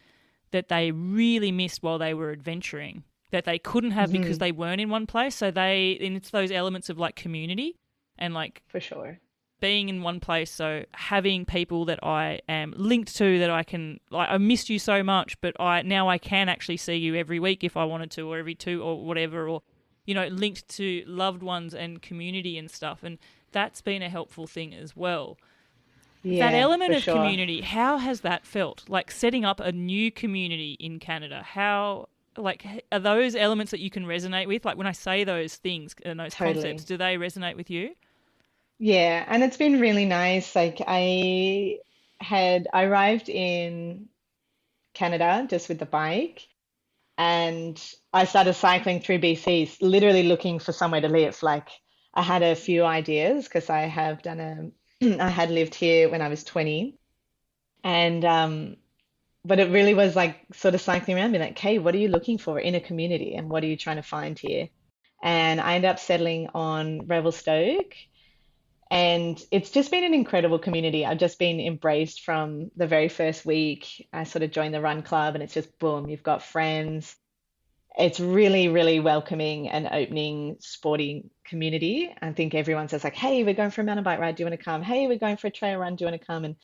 that they really missed while they were adventuring that they couldn't have because Hmm. they weren't in one place. And it's those elements of like community and like For sure. being in one place. So having people that I am linked to that I can, like, I missed you so much, but now I can actually see you every week if I wanted to, or every two or whatever, or, linked to loved ones and community and stuff. And that's been a helpful thing as well. That Yeah, element for of sure. community, how has that felt? Like setting up a new community in Canada, how, like, are those elements that you can resonate with? Like when I say those things and those concepts, Totally. do they resonate with you? Yeah, and it's been really nice. Like I arrived in Canada just with the bike and I started cycling through BC, literally looking for somewhere to live. Like I had a few ideas because I have done I had lived here when I was 20 and but it really was like sort of cycling around, being like, hey, what are you looking for in a community and what are you trying to find here? And I ended up settling on Revelstoke. And it's just been an incredible community. I've just been embraced from the very first week. I sort of joined the run club, and it's just boom, you've got friends. It's really, really welcoming and opening sporting community. I think everyone says like, "Hey, we're going for a mountain bike ride. Do you want to come? Hey, we're going for a trail run. Do you want to come?" And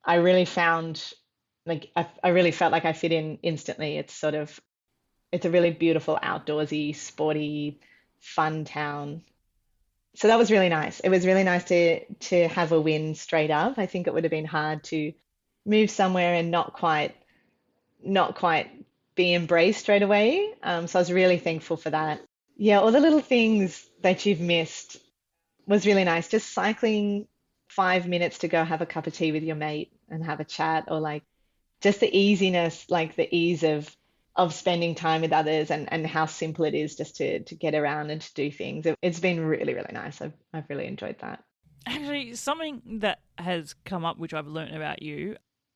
I really found like I really felt like I fit in instantly. It's a really beautiful outdoorsy, sporty, fun town. So that was really nice. It was really nice to have a win straight up. I think it would have been hard to move somewhere and not quite be embraced straight away. So I was really thankful for that. Yeah, all the little things that you've missed was really nice. Just cycling 5 minutes to go have a cup of tea with your mate and have a chat, or like just the easiness, like the ease of spending time with others and how simple it is just to get around and to do things. It's been really, really nice. I've really enjoyed that. Actually, something that has come up, which I've learnt about you,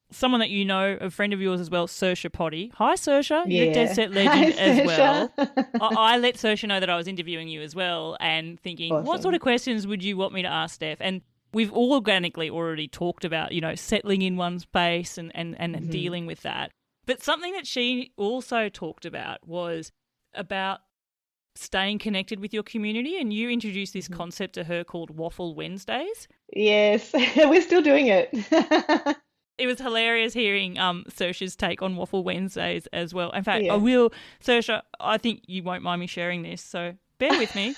someone that you know, a friend of yours as well, Saoirse Potty. Hi, Saoirse. You're a dead Yeah. set Hi, legend as Saoirse. well. I let Saoirse know that I was interviewing you as well and thinking, what sort Awesome. of questions would you want me to ask Steph? And we've all organically already talked about, settling in one space and Hmm. dealing with that. But something that she also talked about was about staying connected with your community. And you introduced this Hmm. concept to her called Waffle Wednesdays. Yes, we're still doing it. It was hilarious hearing Saoirse's take on Waffle Wednesdays as well. In fact, I Yeah. will, Saoirse, I think you won't mind me sharing this, so bear with me.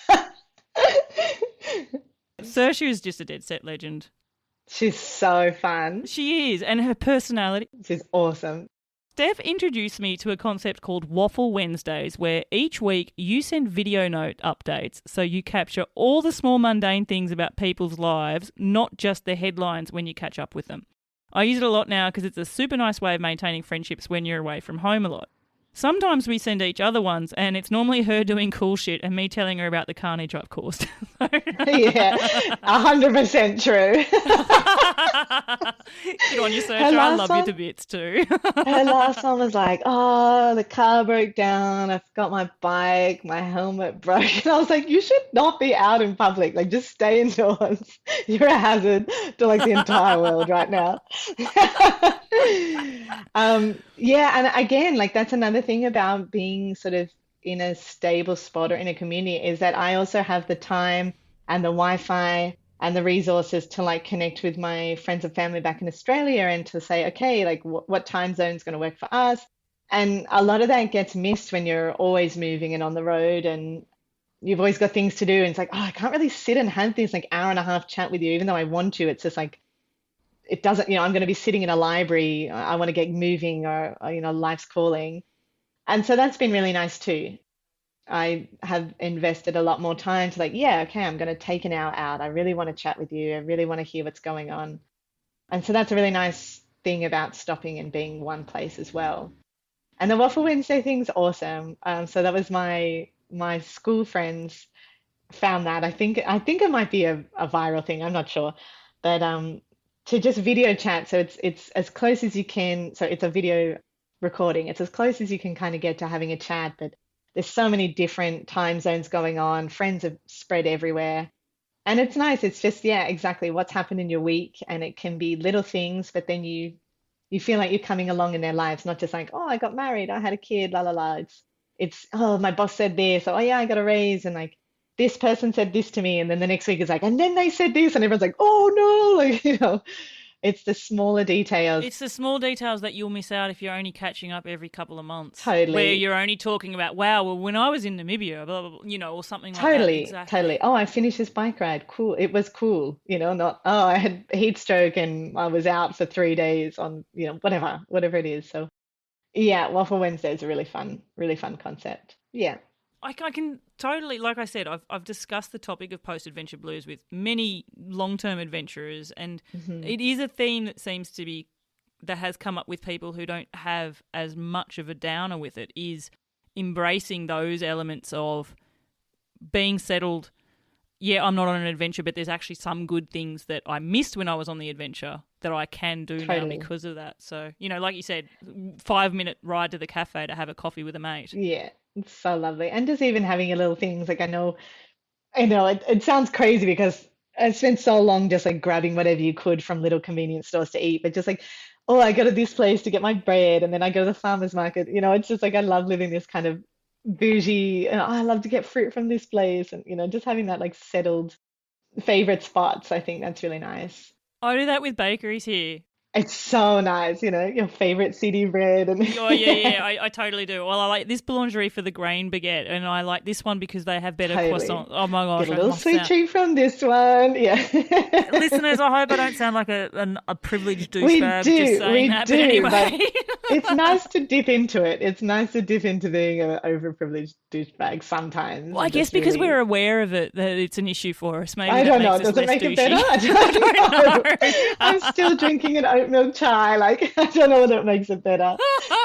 Saoirse is just a dead set legend. She's so fun. She is, and her personality. She's awesome. Steph introduced me to a concept called Waffle Wednesdays, where each week you send video note updates so you capture all the small mundane things about people's lives, not just the headlines when you catch up with them. I use it a lot now because it's a super nice way of maintaining friendships when you're away from home a lot. Sometimes we send each other ones, and it's normally her doing cool shit and me telling her about the carnage I've caused. Yeah, 100% true. Good on you, Her Saoirse. I last love you one, to bits too. her last one was like, oh, the car broke down. I forgot my bike. My helmet broke. And I was like, you should not be out in public. Like, just stay indoors. You're a hazard to like the entire world right now. Yeah, and again, like that's another thing about being sort of in a stable spot or in a community is that I also have the time and the Wi-Fi and the resources to like connect with my friends and family back in Australia and to say, okay, like what time zone is going to work for us? And a lot of that gets missed when you're always moving and on the road and you've always got things to do. And it's like, oh, I can't really sit and have this like hour and a half chat with you, even though I want to. It's just like it doesn't, I'm going to be sitting in a library. I want to get moving or life's calling. And so that's been really nice too. I have invested a lot more time to like, yeah, okay, I'm going to take an hour out. I really want to chat with you. I really want to hear what's going on. And so that's a really nice thing about stopping and being one place as well. And the Waffle Wednesday thing's awesome. So that was my school friends found that. I think it might be a viral thing. I'm not sure, but to just video chat. So it's as close as you can. So it's a video recording. It's as close as you can kind of get to having a chat, but there's so many different time zones going on. Friends are spread everywhere. And it's nice. It's just, yeah, exactly what's happened in your week. And it can be little things, but then you feel like you're coming along in their lives, not just like, oh, I got married, I had a kid, la la la. It's oh, my boss said this, oh yeah, I got a raise, and like this person said this to me, and then the next week is like, and then they said this, and everyone's like, oh no, like it's the smaller details. It's the small details that you'll miss out if you're only catching up every couple of months. Where Totally. you're only talking about, wow, well, when I was in Namibia, blah, blah, blah, or something like that. Totally, totally. Exactly. Oh, I finished this bike ride. Cool. It was cool. Not, oh, I had a heat stroke and I was out for 3 days on, whatever it is. So yeah, Waffle Wednesday is a really fun concept. Yeah. I can totally, like I said, I've discussed the topic of post-adventure blues with many long-term adventurers, and Hmm. it is a theme that seems to be, that has come up with people who don't have as much of a downer with it, is embracing those elements of being settled. Yeah, I'm not on an adventure, but there's actually some good things that I missed when I was on the adventure that I can do now Totally. because of that. So, like you said, 5-minute ride to the cafe to have a coffee with a mate. Yeah. It's so lovely. And just even having a little things like I know it sounds crazy because I spent so long just like grabbing whatever you could from little convenience stores to eat, but just like, oh, I go to this place to get my bread and then I go to the farmer's market. It's just like I love living this kind of bougie and I love to get fruit from this place and just having that like settled favorite spots. I think that's really nice. I do that with bakeries here. It's so nice, your favorite CD bread and Oh, yeah, yeah, I totally do. Well, I like this boulangerie for the grain baguette, and I like this one because they have better totally. croissants. Oh, my gosh, Get a I little must sweet sound... treat from this one. Yeah. Listeners, I hope I don't sound like a privileged We douchebag just do, saying we that, but do, but anyway. it's nice to dip into it. It's nice to dip into being an overprivileged douchebag sometimes Well, I and guess just because we're really, aware of it, that it's an issue for us. Maybe I that don't know, makes us does it less make it better? douchey. I I don't know. I'm still drinking an oat milk chai. Like, I don't know whether it makes it better.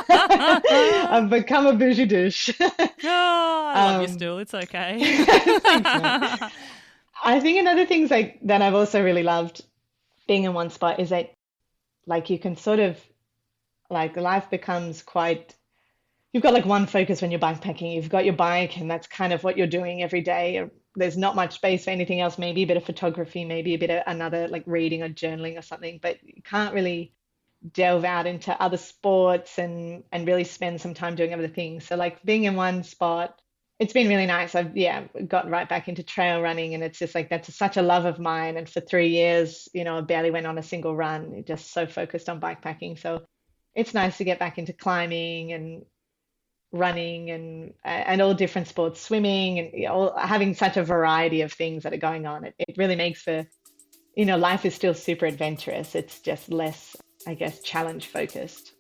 don't know. I've become a bougie douche. Oh, I love you Um, still. It's okay. thanks, mate. I think another things like that I've also really loved being in one spot is that like you can sort of like life becomes quite you've got like one focus when you're backpacking. You've got your bike, and that's kind of what you're doing every day. There's not much space for anything else, maybe a bit of photography, maybe a bit of another like reading or journaling or something, but you can't really delve out into other sports and really spend some time doing other things. So like being in one spot, It's been really nice. I've got right back into trail running, and it's just like that's such a love of mine. And for 3 years, I barely went on a single run, just so focused on bikepacking. So it's nice to get back into climbing and running and all different sports, swimming and having such a variety of things that are going on. It really makes for, life is still super adventurous. It's just less, I guess, challenge focused.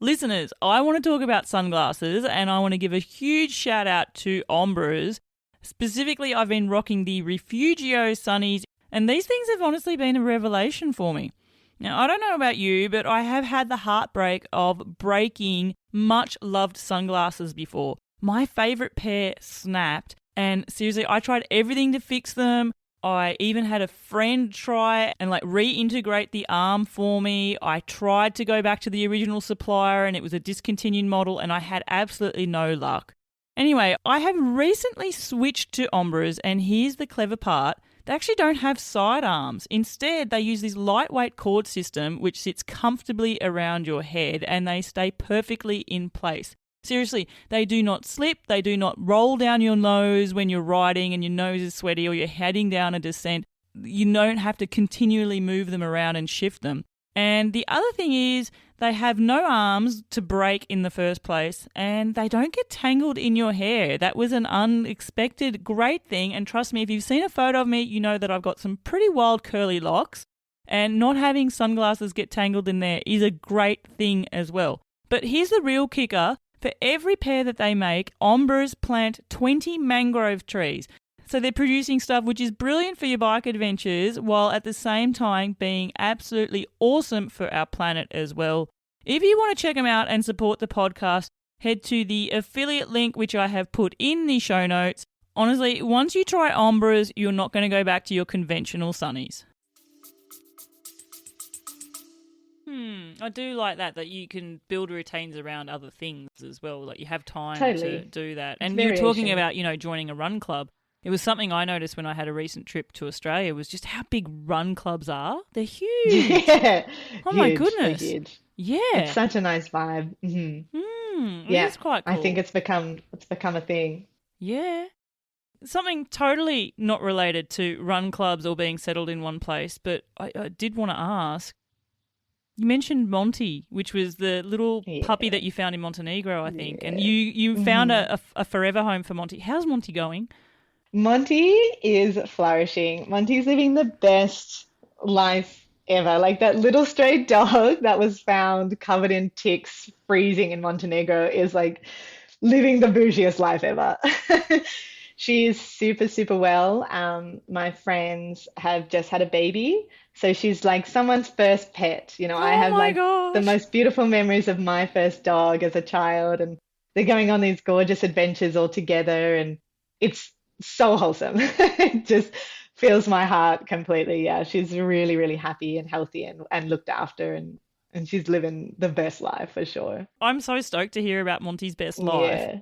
Listeners, I want to talk about sunglasses and I want to give a huge shout out to Ombras. Specifically, I've been rocking the Refugio Sunnies, and these things have honestly been a revelation for me. Now, I don't know about you, but I have had the heartbreak of breaking much loved sunglasses before. My favourite pair snapped, and seriously, I tried everything to fix them. I even had a friend try and reintegrate the arm for me. I tried to go back to the original supplier and it was a discontinued model and I had absolutely no luck. Anyway, I have recently switched to Ombras, and here's the clever part. They actually don't have sidearms. Instead, they use this lightweight cord system which sits comfortably around your head and they stay perfectly in place. Seriously, they do not slip, they do not roll down your nose when you're riding and your nose is sweaty or you're heading down a descent. You don't have to continually move them around and shift them. And the other thing is they have no arms to break in the first place and they don't get tangled in your hair. That was an unexpected great thing, and trust me, if you've seen a photo of me, you know that I've got some pretty wild curly locks, and not having sunglasses get tangled in there is a great thing as well. But here's the real kicker. For every pair that they make, Ombras plant 20 mangrove trees. So they're producing stuff which is brilliant for your bike adventures while at the same time being absolutely awesome for our planet as well. If you want to check them out and support the podcast, head to the affiliate link which I have put in the show notes. Honestly, once you try Ombras, you're not going to go back to your conventional sunnies. I do like that you can build routines around other things as well. Like you have time Totally. to do that. It's And you were talking variation. about, joining a run club. It was something I noticed when I had a recent trip to Australia was just how big run clubs are. They're huge. Yeah, Oh my huge. They're goodness. huge. It's Yeah. such a nice vibe. It Yeah, is quite I think cool. it's become a thing. Yeah. Something totally not related to run clubs or being settled in one place, but I did want to ask. You mentioned Monty, which was the little puppy Yeah, that you found in Montenegro, I think, and yeah. you found hmm a forever home for Monty. How's Monty going? Monty is flourishing. Monty's living the best life ever. Like that little stray dog that was found covered in ticks, freezing in Montenegro is like living the bougiest life ever. She's super, super well. My friends have just had a baby, so she's like someone's first pet. I Oh have my like the gosh. most beautiful memories of my first dog as a child, and they're going on these gorgeous adventures all together, and it's so wholesome. It just fills my heart completely. Yeah, she's really, really happy and healthy and looked after, and she's living the best life for sure. I'm so stoked to hear about Monty's best life. Yeah.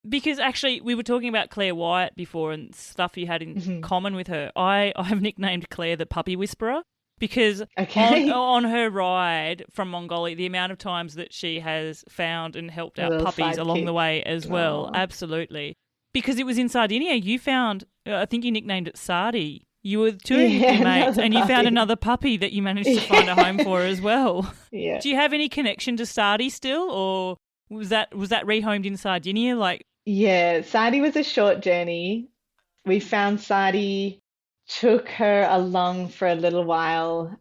Because actually, we were talking about Claire Wyatt before and stuff you had in hmm common with her. I've nicknamed Claire the Puppy Whisperer because on Okay. on her ride from Mongolia, the amount of times that she has found and helped A out little puppies along the sidekick. way as well, Oh, absolutely. Because it was in Sardinia, you found, I think you nicknamed it Sardi. You were touring with yeah, your mates another and you found puppy. another puppy that you managed to find a home Yeah. for as well. Yeah. Do you have any connection to Sardi still, or was that rehomed in Sardinia? Like, Yeah. Sadie was a short journey. We found Sadie, took her along for a little while,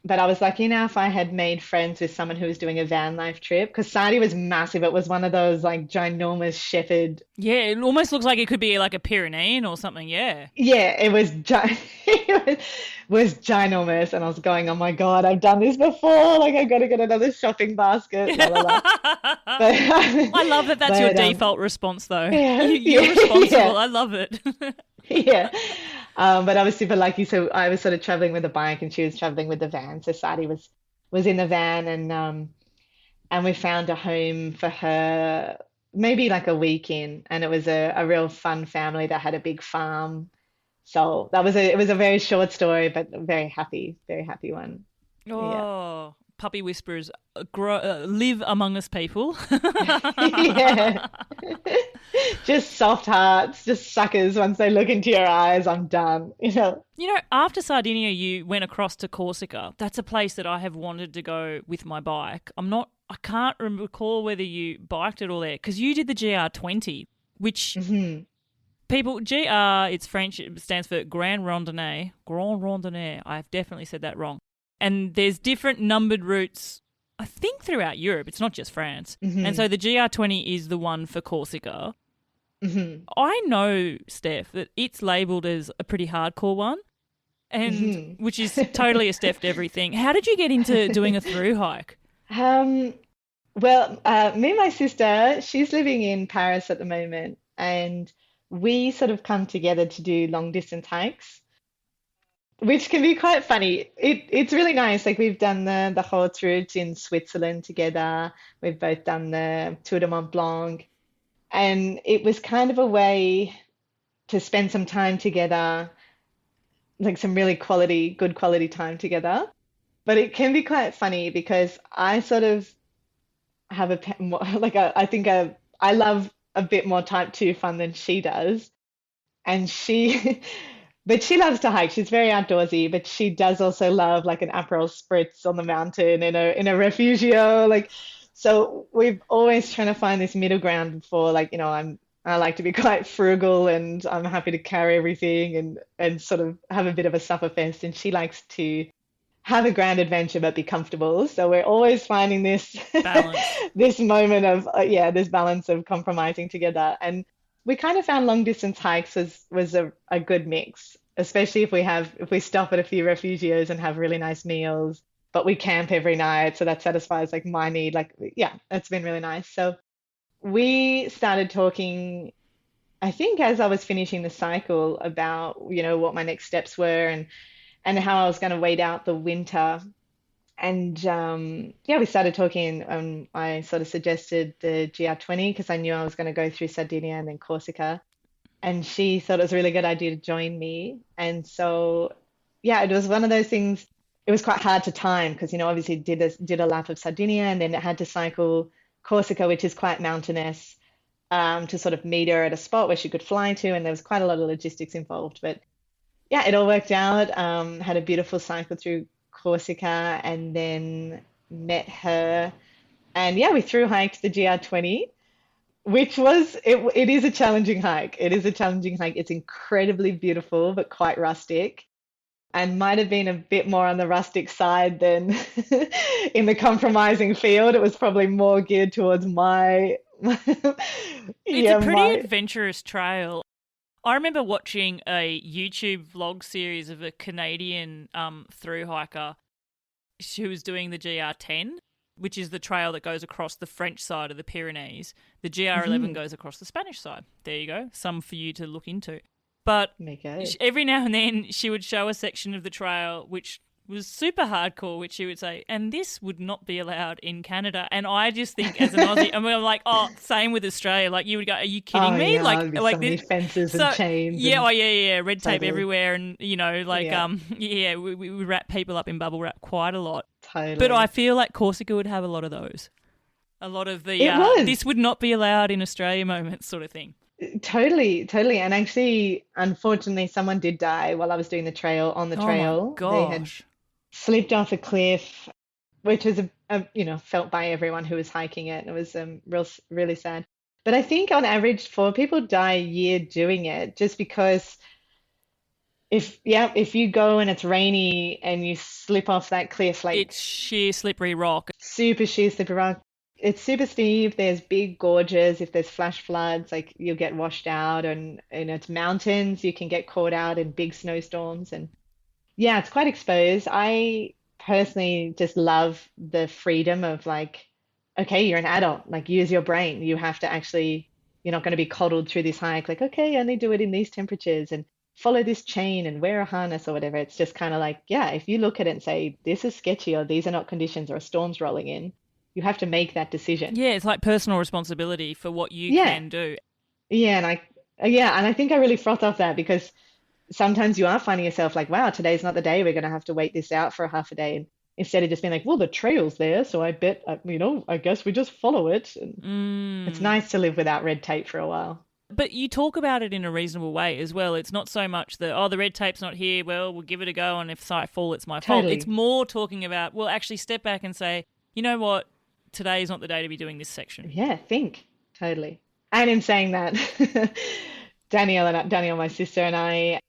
but I was lucky enough I had made friends with someone who was doing a van life trip because Sadie was massive. It was one of those like ginormous shepherd. yeah, it almost looks like it could be like a Pyrenean or something. Yeah. Yeah, it was it was ginormous, and I was going, oh my God, I've done this before. Like I've got to get another shopping basket, la la la. But I love that that's your but default response, though. yeah, You're yeah, responsible. yeah, I love it. yeah. But I was super lucky. So I was sort of traveling with the bike, and she was traveling with the van. So Sadie was in the van, and we found a home for her maybe like a week in, and it was a real fun family that had a big farm. So it was a very short story, but a very happy one. Yeah. Oh, puppy whisperers live among us people. Yeah. Just soft hearts, just suckers. Once they look into your eyes, I'm done. You know, after Sardinia, you went across to Corsica. That's a place that I have wanted to go with my bike. I can't recall whether you biked it all there because you did the GR20, which Mhm. people, GR, it's French, it stands for Grand Randonnée. Grand Randonnée. I've definitely said that wrong. And there's different numbered routes, I think, throughout Europe. It's not just France. And Mhm. so the GR20 is the one for Corsica. Mhm. I know, Steph, that it's labelled as a pretty hardcore one, and Mhm. which is totally a Steph Devery thing. How did you get into doing a through hike? Um, well, me and my sister, she's living in Paris at the moment, and we sort of come together to do long distance hikes, which can be quite funny. It's really nice. Like we've done the Haute route in Switzerland together. We've both done the Tour de Mont Blanc, and it was kind of a way to spend some time together, like some really good quality time together. But it can be quite funny because I sort of have I think I love a bit more type 2 fun than she does. And she, but she loves to hike. She's very outdoorsy, but she does also love like an Aperol spritz on the mountain in a refugio. Like, so we've always trying to find this middle ground before, like, I like to be quite frugal and I'm happy to carry everything and sort of have a bit of a sufferfest. And she likes to have a grand adventure but be comfortable. So we're always finding this Balance. this moment of this balance of compromising together. And we kind of found long distance hikes was a good mix, especially if we stop at a few refugios and have really nice meals, but we camp every night, so that satisfies like my need. Like yeah, it's been really nice. So we started talking, I think as I was finishing the cycle about, what my next steps were and how I was going to wait out the winter. And yeah, we started talking. I sort of suggested the GR20 because I knew I was going to go through Sardinia and then Corsica. And she thought it was a really good idea to join me. And so, yeah, it was one of those things. It was quite hard to time because, obviously did a lap of Sardinia and then it had to cycle Corsica, which is quite mountainous, to sort of meet her at a spot where she could fly to. And there was quite a lot of logistics involved. But yeah, it all worked out. Had a beautiful cycle through Corsica and then met her. And yeah, we through hiked the GR20, which it is a challenging hike. It is a challenging hike. It's incredibly beautiful, but quite rustic. And might have been a bit more on the rustic side than in the compromising field. It was probably more geared towards It's a yeah, pretty my, adventurous trail. I remember watching a YouTube vlog series of a Canadian through hiker who was doing the GR10, which is the trail that goes across the French side of the Pyrenees. The GR11 Mhm. goes across the Spanish side. There you go. Some for you to look into. But Make it. every now and then she would show a section of the trail which was super hardcore, which she would say, and this would not be allowed in Canada. And I just think as an Aussie, and we're like, oh, same with Australia. Like you would go, are you kidding Oh me? yeah, there'd be so Like many this. fences and So chains yeah, and oh yeah, red tape totally. everywhere, and Yeah, yeah, we wrap people up in bubble wrap quite a lot. But I totally. feel like Corsica would have a lot of those, a lot of the It was this would not be allowed in Australia moments sort of thing. totally, totally. And actually, unfortunately, someone did die while I was doing the trail on the Oh my trail. They had gosh. slipped off a cliff, which was felt by everyone who was hiking it. It was really sad. But I think on average, 4 people die a year doing it, just because if you go and it's rainy and you slip off that cliff, like It's sheer slippery rock. super sheer slippery rock. It's super steep. There's big gorges. If there's flash floods, like you'll get washed out, and it's mountains. You can get caught out in big snowstorms, and yeah, it's quite exposed. I personally just love the freedom of like, okay, you're an adult, like use your brain. You have to actually, you're not going to be coddled through this hike. Like, okay, only do it in these temperatures and follow this chain and wear a harness or whatever. It's just kind of like, yeah, if you look at it and say, this is sketchy or these are not conditions or a storm's rolling in, you have to make that decision. Yeah, it's like personal responsibility for what you Yeah. can do. Yeah. And I think I really froth off that because sometimes you are finding yourself like, wow, today's not the day. We're going to have to wait this out for a half a day. instead of just being like, well, the trail's there, so I bet, I guess we just follow it. And it's Mm. nice to live without red tape for a while. But you talk about it in a reasonable way as well. It's not so much that, oh, the red tape's not here, well, we'll give it a go, and if I fall, it's my fault. It's Totally. more talking about, well, actually step back and say, you know what, today is not the day to be doing this section. Yeah, think. Totally. And in saying that, Danielle, my sister, and I,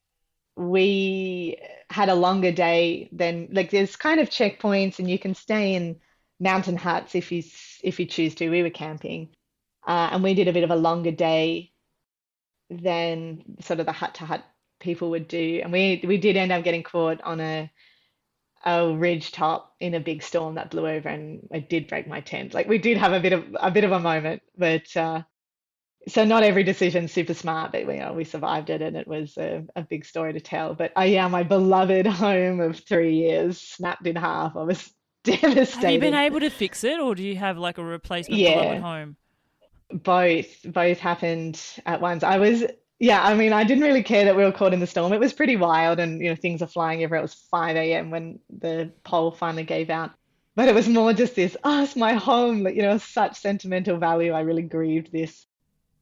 we had a longer day than like there's kind of checkpoints, and you can stay in mountain huts if you choose to. We were camping, and we did a bit of a longer day than sort of the hut to hut people would do, and we did end up getting caught on a ridge top in a big storm that blew over, and it did break my tent. Like we did have a bit of a moment, but so not every decision's super smart, but we survived it, and it was a big story to tell. But yeah, my beloved home of 3 years snapped in half. I was Have you been devastated. able to fix it, or do you have like a replacement below at Yeah, home? both happened at once. Yeah, I mean, I didn't really care that we were caught in the storm. It was pretty wild, and things are flying everywhere. It was 5 a.m. when the pole finally gave out. But it was more just this, oh, it's my home, like, such sentimental value. I really grieved this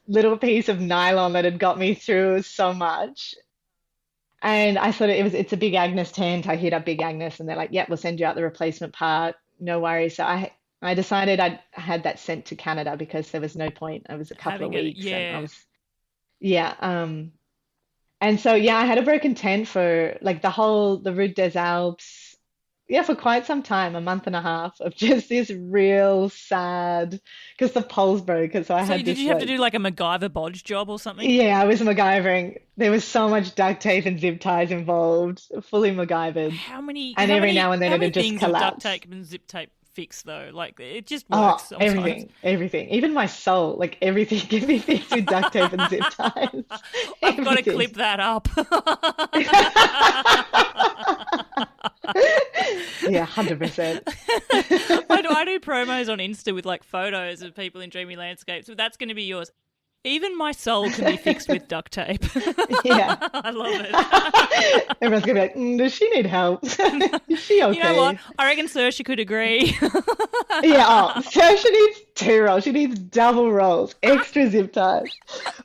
little piece of nylon that had got me through so much. And I thought it's a Big Agnes tent. I hit up Big Agnes, and they're like, "Yep, we'll send you out the replacement part. No worries." So I decided I had that sent to Canada because there was no point. It was a couple of Having it, weeks, and I yeah. was yeah. And so yeah, I had a broken tent for like the Route des Alpes. Yeah, for quite some time, a month and a half of just this real sad because the poles broke, and so I So had did this you have to like do like a MacGyver bodge job or something? yeah, I was MacGyvering. There was so much duct tape and zip ties involved, fully MacGyvered. How many And how every many now and then how many it'd just things of duct collapse. tape and zip tape fix though? Like it just Oh, works sometimes. everything, everything. Even my soul, like everything can be fixed with duct tape and zip ties. I've got to Everything. clip that up. Yeah, 100%. I do promos on Insta with like photos of people in dreamy landscapes, so that's going to be yours. Even my soul can be fixed with duct tape. Yeah. I love it. Everyone's gonna be like, does she need help? Is she You know what? okay? I reckon Saoirse could agree. Yeah, so she needs two rolls. She needs double rolls, extra zip ties.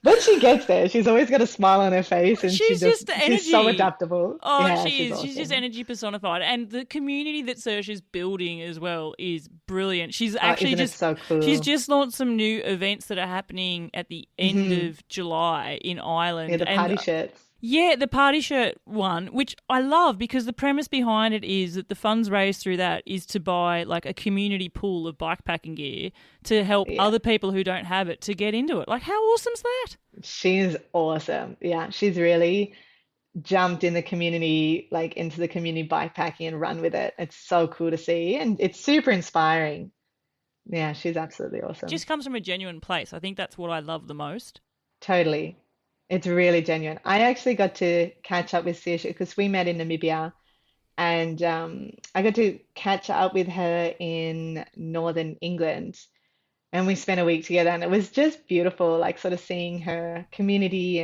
When she gets there, she's always got a smile on her face, and She's just she's so energy. adaptable. Oh, Yeah, she she's is. She's just awesome. energy personified. And the community that Saoirse's building as well is brilliant. She's actually Isn't it just so she's cool? just launched some new events that are happening at the end Hmm. of July in Yeah, Ireland. the And party shirts. yeah, the party shirt one, which I love because the premise behind it is that the funds raised through that is to buy like a community pool of bikepacking gear to help Yeah, other people who don't have it to get into it. Like, how awesome's that? she's awesome. Yeah, she's really jumped in the community, like into the community bikepacking and run with it. It's so cool to see, and it's super inspiring. Yeah, she's absolutely awesome. Just comes from a genuine place. I think that's what I love the most. Totally. It's really genuine. I actually got to catch up with Saoirse because we met in Namibia, and I got to catch up with her in Northern England, and we spent a week together, and it was just beautiful, like sort of seeing her community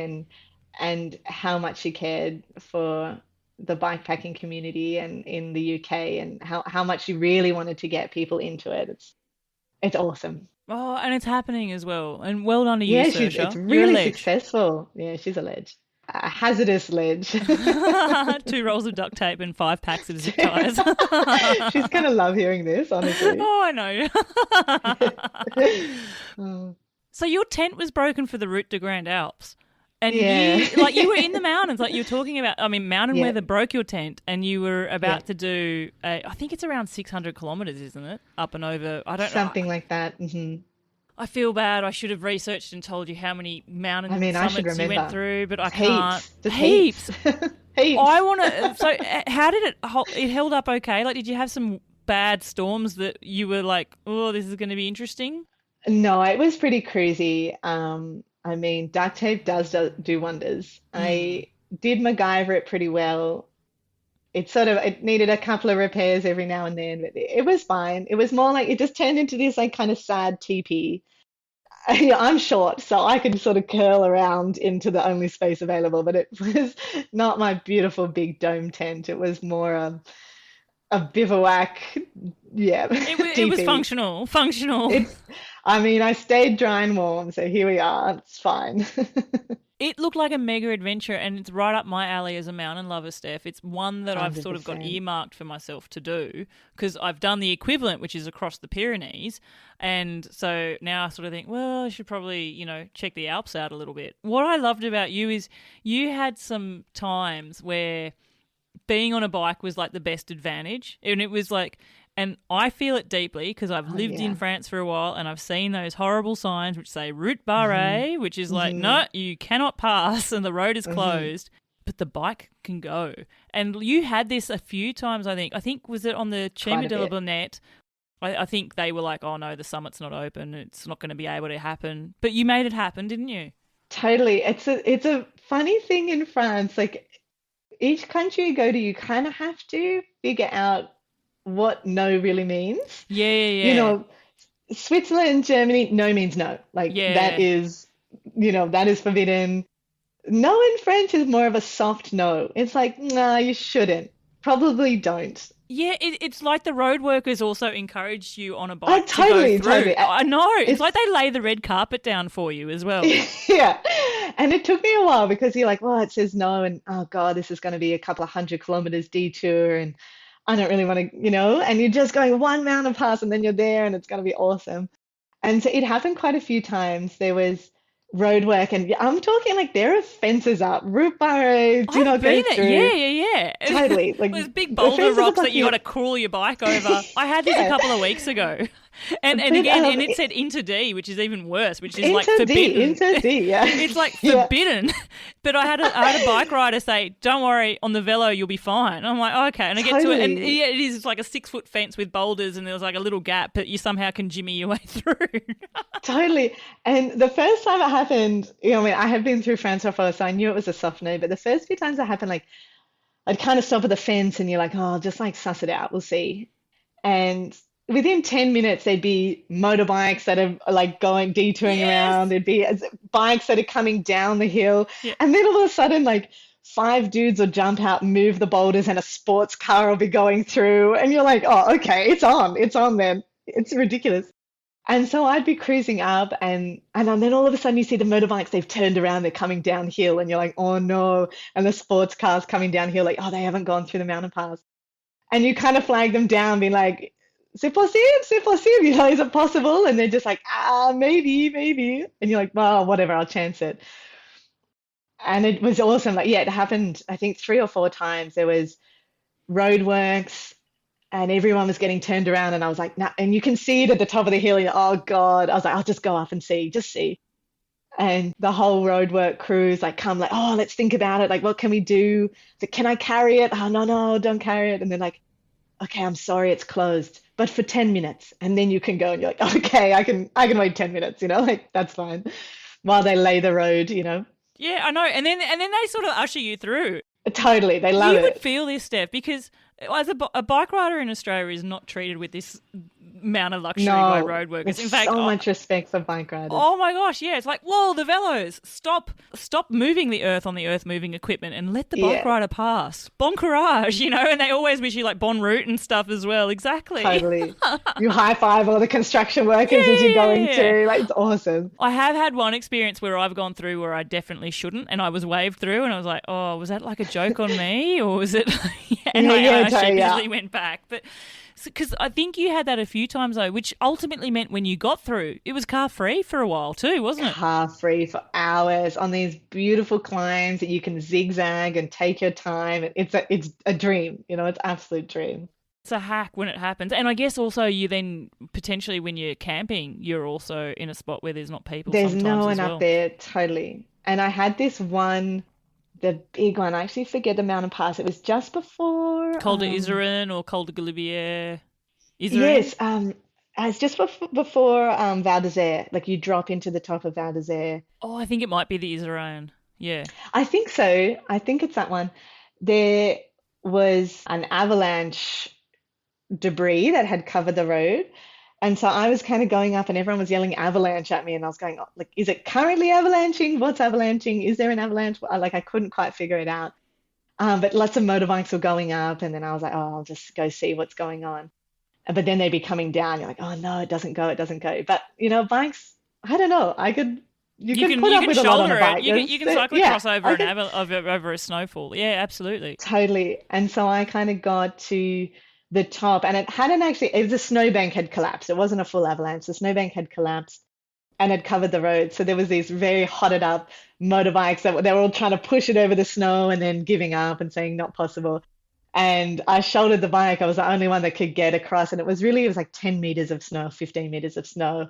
and how much she cared for the bikepacking community and in the UK, and how much she really wanted to get people into it. It's awesome. Oh, and it's happening as well. And well done to you, Yeah, it's Saoirse. You're a really ledge. successful. Yeah, she's a ledge. A hazardous ledge. 2 rolls of duct tape and 5 packs of zip ties. She's gonna love hearing this, honestly. Oh, I know. Oh, So your tent was broken for the Route de Grand Alps. And yeah. you were in the mountains, like you were talking about. I mean, mountain Yeah, weather broke your tent, and you were yeah. about to do. I think it's around 600 kilometers, isn't it? Up and over. I don't know. Something like that. I feel bad. I should have researched and told you how many I mountain mean, I should summits you went remember. through, but I can't. Heaps. Just heaps. Heaps. Heaps. I want to. So, how did it held up? Okay. Like, did you have some bad storms that you were like, oh, this is going to be interesting? No, it was pretty cruisy. I mean, duct tape do wonders. Mm. I did MacGyver it pretty well. It needed a couple of repairs every now and then, but it was fine. It was more like it just turned into this like kind of sad teepee. I'm short, so I could sort of curl around into the only space available, but it was not my beautiful big dome tent. It was more a bivouac, yeah, it was DP. functional, functional. It's, I mean, I stayed dry and warm, so here we are. It's fine. It looked like a mega adventure, and it's right up my alley as a mountain lover, Steph. It's one that I've sort of got 100%. earmarked for myself to do because I've done the equivalent, which is across the Pyrenees. And so now I sort of think, well, I should probably, check the Alps out a little bit. What I loved about you is you had some times where being on a bike was like the best advantage. And it was like, and I feel it deeply because I've Oh lived in yeah. France for a while and I've seen those horrible signs which say route Hmm. barrée, which is like, Hmm. no, you cannot pass and the road is Hmm. closed, but the bike can go. And you had this a few times, I think. I think, was it on the Quite Chima a de la bit. Bonnette? I think they were like, oh no, the summit's not open. It's not going to be able to happen. But you made it happen, didn't you? Totally. It's a funny thing in France. Like each country you go to, you kind of have to figure out what no really means. Yeah, You yeah, know, Switzerland, Germany, no means no. Like that yeah. is, that is forbidden. No in French is more of a soft no. It's like, nah, you shouldn't. Probably don't. Yeah, it's like the road workers also encouraged you on a Oh, bike to go totally, through. totally. I know. It's like It's they lay the red carpet down for you as well. yeah. And it took me a while because you're like, well, it says no, and oh God, this is going to be a couple of 100 kilometers detour, and I don't really want to, and you're just going one mountain pass, and then you're there, and it's going to be awesome. And so it happened quite a few times. There was road work, and I'm talking like there are fences up, route barriers, do I've not go been it. Yeah, through. yeah, yeah. Totally, like Those big the boulder fences are rocks that you blocking got to it. crawl your bike over. I had this a Yeah, couple of weeks ago. And but again, and it said Inter D, which is even worse, which is like into D, forbidden. into D, yeah, It's like yeah, forbidden. But I had a bike rider say, "Don't worry, on the velo you'll be fine." I'm like, oh, "Okay." And I get to it, and totally. yeah, it is like a 6 foot fence with boulders, and there was like a little gap, but you somehow can jimmy your way through. Totally. And the first time it happened, I mean, I had been through France before, so I knew it was a soft no. But the first few times it happened, like I'd kind of stop at the fence and you're like, oh, just like suss it out, we'll see. And within 10 minutes, there'd be motorbikes that are like going detouring Yes. around. There'd be bikes that are coming down the hill. Yeah. And then all of a sudden, like five dudes will jump out, move the boulders, and a sports car will be going through. And you're like, oh, okay, it's on. It's on then. It's ridiculous. And so I'd be cruising up and then all of a sudden you see the motorbikes, they've turned around, they're coming downhill and you're like, oh no. And the sports cars coming downhill, like, oh, they haven't gone through the mountain pass. And you kind of flag them down, being like, c'est possible, c'est possible, is it possible? And they're just like, maybe, maybe. And you're like, well, whatever, I'll chance it. And it was awesome. Like, yeah, it happened, I think 3 or 4 times. There was roadworks and everyone was getting turned around and I was like, nah, and you can see it at the top of the hill. Oh God. I was like, I'll just go up and see, just see. And the whole roadwork crews like come like, oh, let's think about it. Like, what can we do? So can I carry it? Oh no, no, don't carry it. And they're like, okay, I'm sorry, it's closed, but for 10 minutes. And then you can go and you're like, okay, I can wait 10 minutes, like that's fine. While they lay the road. Yeah, I know. And then they sort of usher you through. Totally. They love You would it. feel this, Steph, because as a bike rider in Australia is not treated with this amount of luxury by No, road workers. there's In fact, so much respect for bike riders. oh my gosh, yeah, it's like, whoa, the velos, stop moving the earth on the earth moving equipment and let the bike Yeah. rider pass. Bon courage, and they always wish you like bon route and stuff as well. Exactly. Totally. You high five all the construction workers as you're going Yeah. through. Like, it's awesome. I have had one experience where I've gone through where I definitely shouldn't, and I was waved through, and I was like, "Oh, was that like a joke on me, or was it?" and Yeah, yeah, I totally, yeah. sheepishly went back, but because I think you had that a few times though, which ultimately meant when you got through, it was car free for a while too, wasn't it? Car free for hours on these beautiful climbs that you can zigzag and take your time. It's a dream, it's absolute dream. It's a hack when it happens, and I guess also you then potentially when you're camping, you're also in a spot where there's not people There's no sometimes as one up well. there, totally. And I had this one, the big one. I actually forget the mountain pass. It was just before. Col de Iseran or Col de Galibier, Iseran. Yes, it's just before Val d'Isere. Like you drop into the top of Val d'Isere. Oh, I think it might be the Iseran. Yeah. I think so. I think it's that one. There was an avalanche debris that had covered the road. And so I was kind of going up and everyone was yelling avalanche at me and I was going, oh, like, is it currently avalanching? What's avalanching? Is there an avalanche? Like I couldn't quite figure it out. But lots of motorbikes were going up, and then I was like, oh, I'll just go see what's going on. But then they'd be coming down. You're like, oh no, it doesn't go, it doesn't go. But bikes, I don't know. You You could can put you up can with a lot on a shoulder it. bike. You can cycle Yeah, across over I an could over a snowfall. Yeah, absolutely. totally. And so I kind of got to the top, and it hadn't actually. It was a snowbank had collapsed. It wasn't a full avalanche. The snowbank had collapsed and had covered the road. So there was these very hotted up motorbikes that they were all trying to push it over the snow and then giving up and saying not possible. And I shouldered the bike. I was the only one that could get across, and it was like 10 meters of snow, 15 meters of snow.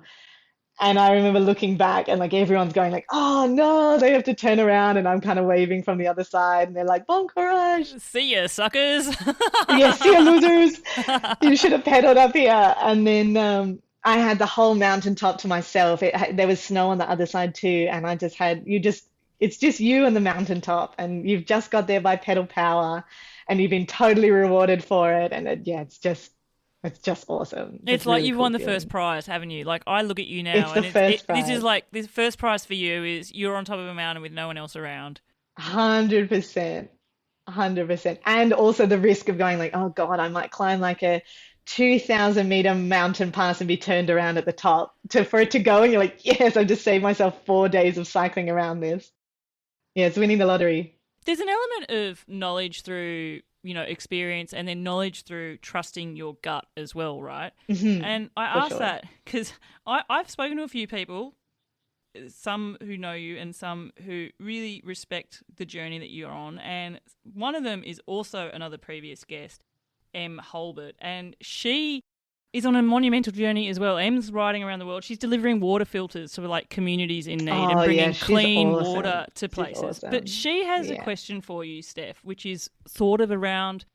And I remember looking back and like everyone's going like, oh no, they have to turn around, and I'm kind of waving from the other side, and they're like, bon courage. See ya, suckers. Yes, see you losers. You should have pedaled up here. And then I had the whole mountaintop to myself. There was snow on the other side too, and I just had it's just you and the mountaintop, and you've just got there by pedal power, and you've been totally rewarded for it. And yeah, it's just awesome. It's Just like really you've cool won the first feeling. prize, haven't you? Like I look at you now, It's the and first this is prize. like this first prize for you is you're on top of a mountain with no one else around. 100%. 100%. And also the risk of going like, oh God, I might climb like a 2,000-meter mountain pass and be turned around at the top for it to go. And you're like, yes, I've just saved myself 4 days of cycling around this. Yeah, it's winning the lottery. There's an element of knowledge through experience, and then knowledge through trusting your gut as well, right? And I For ask sure. that because I've spoken to a few people, some who know you and some who really respect the journey that you're on. And one of them is also another previous guest, Em Holbert, and she is on a monumental journey as well. Em's riding around the world. She's delivering water filters to like communities in need and Oh yeah, bringing she's clean awesome. water to She's places. But awesome. she has a Yeah. question for you, Steph, which is sort of around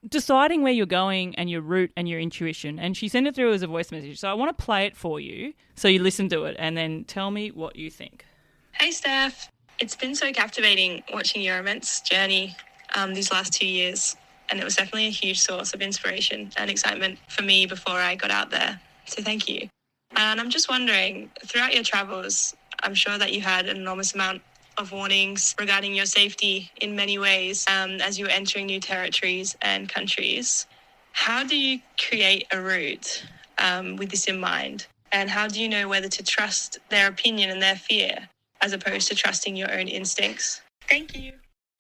deciding where you're going and your route and your intuition. And she sent it through as a voice message. So I want to play it for you so you listen to it and then tell me what you think. Hey, Steph. It's been so captivating watching your immense journey these last 2 years, and it was definitely a huge source of inspiration and excitement for me before I got out there. So thank you. And I'm just wondering, throughout your travels, I'm sure that you had an enormous amount of warnings regarding your safety in many ways as you were entering new territories and countries. How do you create a route with this in mind? And how do you know whether to trust their opinion and their fear as opposed to trusting your own instincts? Thank you.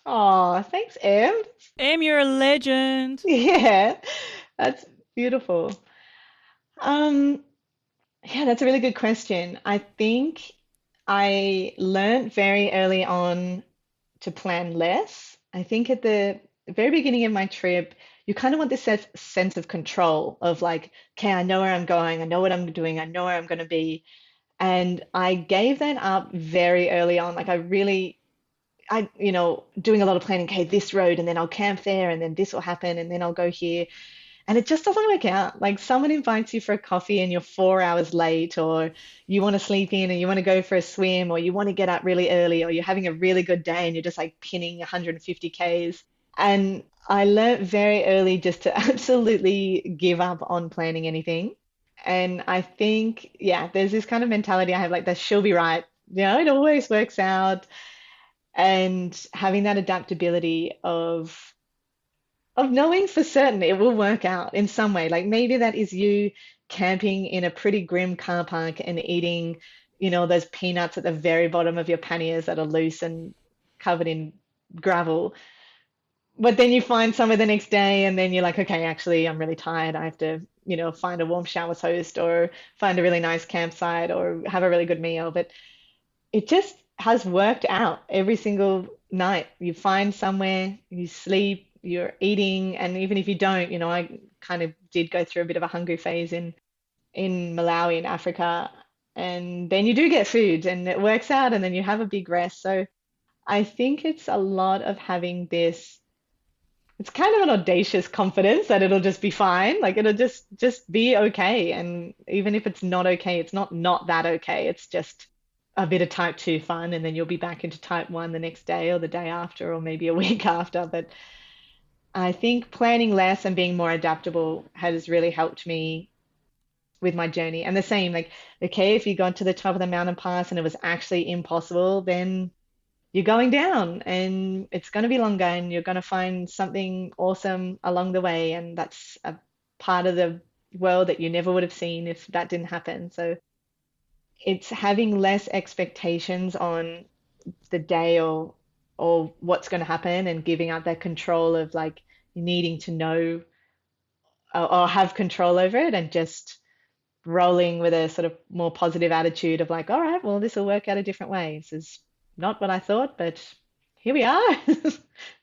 Oh, thanks, Em. Em, you're a legend. Yeah, that's beautiful. Um, yeah, that's a really good question. I think I learned very early on to plan less. I think at the very beginning of my trip, you kind of want this sense of control of like, okay, I know where I'm going, I know what I'm doing, I know where I'm going to be. And I gave that up very early on. Like doing a lot of planning, okay, this road, and then I'll camp there, and then this will happen, and then I'll go here. And it just doesn't work out. Like someone invites you for a coffee and you're 4 hours late, or you want to sleep in and you want to go for a swim, or you want to get up really early, or you're having a really good day and you're just like pinning 150 Ks. And I learned very early just to absolutely give up on planning anything. And I think, yeah, there's this kind of mentality I have like that she'll be right. It always works out. And having that adaptability of knowing for certain it will work out in some way. Like maybe that is you camping in a pretty grim car park and eating, those peanuts at the very bottom of your panniers that are loose and covered in gravel. But then you find somewhere the next day and then you're like, okay, actually, I'm really tired. I have to, find a warm shower host or find a really nice campsite or have a really good meal. But it just has worked out every single night. You find somewhere, you sleep, you're eating, and even if you don't, I kind of did go through a bit of a hungry phase in Malawi in Africa, and then you do get food and it works out, and then you have a big rest. So I think it's a lot of having this. It's kind of an audacious confidence that it'll just be fine. Like it'll just be okay. And even if it's not okay, it's not that okay. It's just a bit of type 2 fun, and then you'll be back into type 1 the next day or the day after or maybe a week after. But I think planning less and being more adaptable has really helped me with my journey. And the same, like, okay, if you got to the top of the mountain pass and it was actually impossible, then you're going down and it's going to be longer and you're going to find something awesome along the way. And that's a part of the world that you never would have seen if that didn't happen. So it's having less expectations on the day or what's going to happen and giving up that control of like needing to know or have control over it and just rolling with a sort of more positive attitude of like, all right, well, this will work out a different way. This is not what I thought, but here we are. This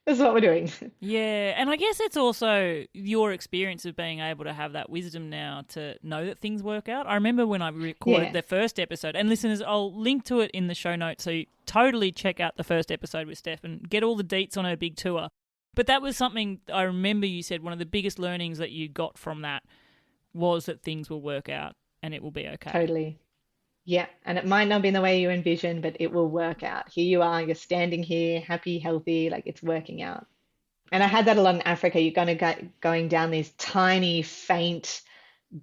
is what we're doing. Yeah, and I guess it's also your experience of being able to have that wisdom now to know that things work out. I remember when I recorded Yeah, the first episode, and listeners, I'll link to it in the show notes, so you totally check out the first episode with Steph and get all the deets on her big tour. But that was something I remember you said one of the biggest learnings that you got from that was that things will work out and it will be okay. totally. Yeah, and it might not be in the way you envision, but it will work out. Here you are, you're standing here, happy, healthy, like it's working out. And I had that a lot in Africa. You're going to go going down these tiny, faint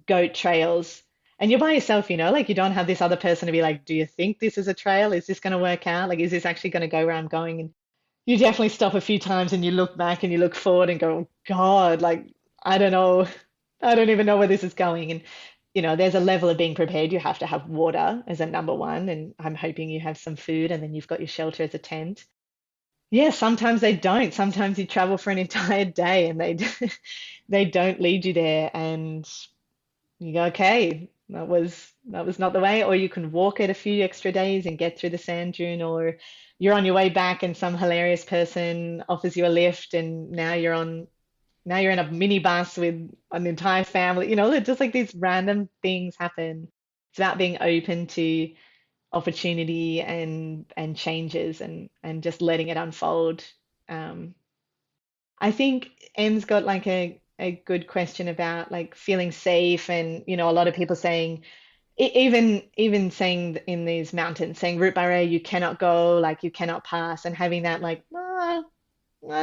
goat trails, and you're by yourself, like you don't have this other person to be like, do you think this is a trail? Is this going to work out? Like, is this actually going to go where I'm going? And you definitely stop a few times and you look back and you look forward and go, oh God, like, I don't know. I don't even know where this is going. And, there's a level of being prepared. You have to have water as a number one. And I'm hoping you have some food and then you've got your shelter as a tent. Yeah, sometimes they don't. Sometimes you travel for an entire day and they don't lead you there. And you go, okay, that was not the way. Or you can walk it a few extra days and get through the sand dune, or you're on your way back and some hilarious person offers you a lift and now you're in a minibus with an entire family. Just like these random things happen. It's about being open to opportunity and changes and just letting it unfold. Um, I think Em's got like a good question about like feeling safe and a lot of people saying even saying in these mountains saying route barrier you cannot go, like you cannot pass, and having that like I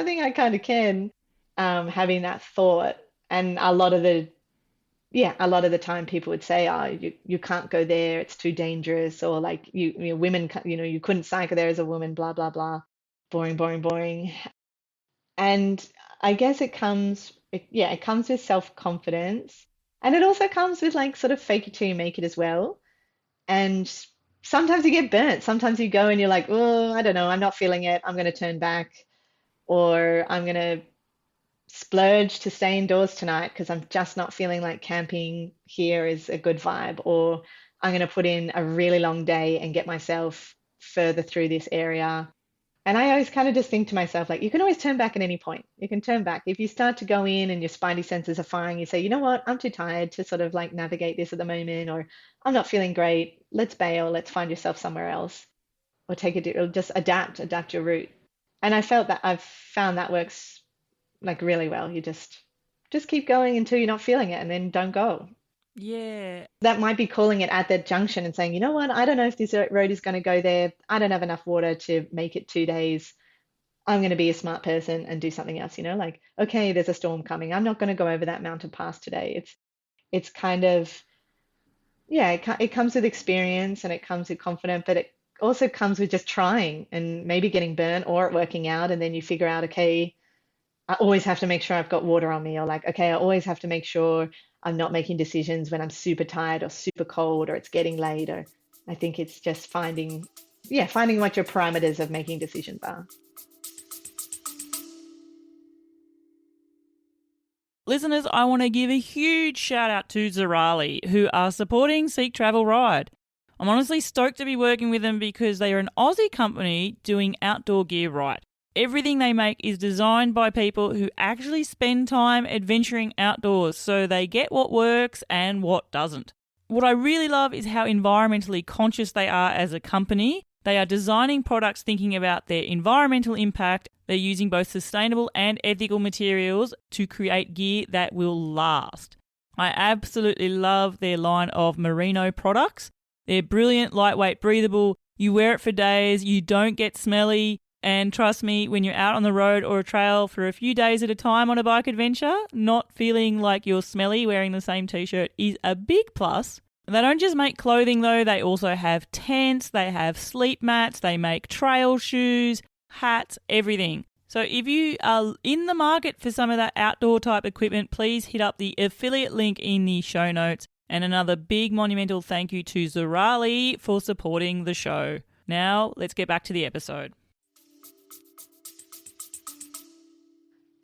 think I kind of can, having that thought. And a lot of the time people would say, oh, you can't go there, it's too dangerous, or like women you couldn't cycle there as a woman, blah blah blah, boring boring boring. And I guess it comes with self-confidence. And it also comes with like sort of fake it till you make it as well. And sometimes you get burnt. Sometimes you go and you're like, oh, I don't know, I'm not feeling it. I'm going to turn back, or I'm going to splurge to stay indoors tonight because I'm just not feeling like camping here is a good vibe, or I'm going to put in a really long day and get myself further through this area. And I always kind of just think to myself, like, you can always turn back at any point. You can turn back. If you start to go in and your spidey senses are firing, you say, you know what, I'm too tired to sort of like navigate this at the moment, or I'm not feeling great. Let's bail. Let's find yourself somewhere else, or or just adapt your route. And I've found that works like really well. You just keep going until you're not feeling it and then don't go. Yeah. That might be calling it at that junction and saying, you know what, I don't know if this road is going to go there. I don't have enough water to make it 2 days. I'm going to be a smart person and do something else, like, okay, there's a storm coming. I'm not going to go over that mountain pass today. It's kind of, yeah, it comes with experience and it comes with confidence, but it also comes with just trying and maybe getting burnt or it working out. And then you figure out, okay, I always have to make sure I've got water on me, or like, okay, I always have to make sure I'm not making decisions when I'm super tired or super cold or it's getting late. Or I think it's just finding what your parameters of making decisions are. Listeners, I want to give a huge shout out to Zerali, who are supporting Seek Travel Ride. I'm honestly stoked to be working with them because they are an Aussie company doing outdoor gear right. Everything they make is designed by people who actually spend time adventuring outdoors, so they get what works and what doesn't. What I really love is how environmentally conscious they are as a company. They are designing products thinking about their environmental impact. They're using both sustainable and ethical materials to create gear that will last. I absolutely love their line of merino products. They're brilliant, lightweight, breathable. You wear it for days. You don't get smelly. And trust me, when you're out on the road or a trail for a few days at a time on a bike adventure, not feeling like you're smelly wearing the same t-shirt is a big plus. They don't just make clothing though, they also have tents, they have sleep mats, they make trail shoes, hats, everything. So if you are in the market for some of that outdoor type equipment, please hit up the affiliate link in the show notes. And another big monumental thank you to Zorali for supporting the show. Now, let's get back to the episode.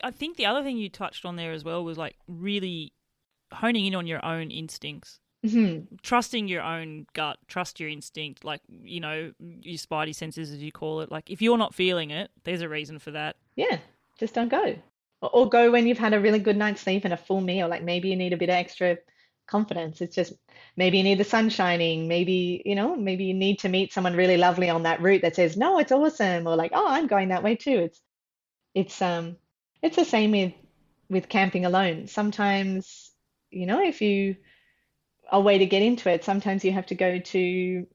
I think the other thing you touched on there as well was like really honing in on your own instincts. Mm-hmm. Trusting your own gut, trust your instinct, like, you know, your spidey senses as you call it. Like if you're not feeling it, there's a reason for that. Yeah, just don't go. Or go when you've had a really good night's sleep and a full meal. Like maybe you need a bit of extra confidence. It's just maybe you need the sun shining. Maybe, you know, maybe you need to meet someone really lovely on that route that says, no, it's awesome. Or like, oh, I'm going that way too. It's the same with camping alone. Sometimes, you know, if you a way to get into it. Sometimes you have to go to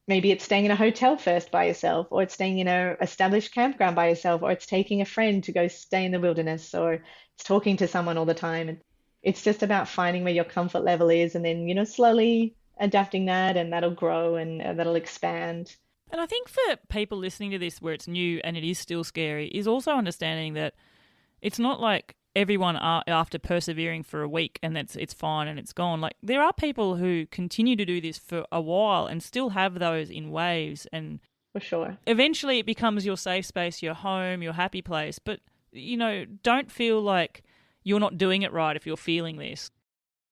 maybe it's staying in a hotel first by yourself, or it's staying in a established campground by yourself, or it's taking a friend to go stay in the wilderness, or it's talking to someone all the time. And it's just about finding where your comfort level is and then, you know, slowly adapting that, and that'll grow and that'll expand. And I think for people listening to this where it's new and it is still scary is also understanding that it's not like everyone after persevering for a week and it's fine and it's gone. Like there are people who continue to do this for a while and still have those in waves, and For sure. eventually it becomes your safe space, your home, your happy place. But, you know, don't feel like you're not doing it right if you're feeling this.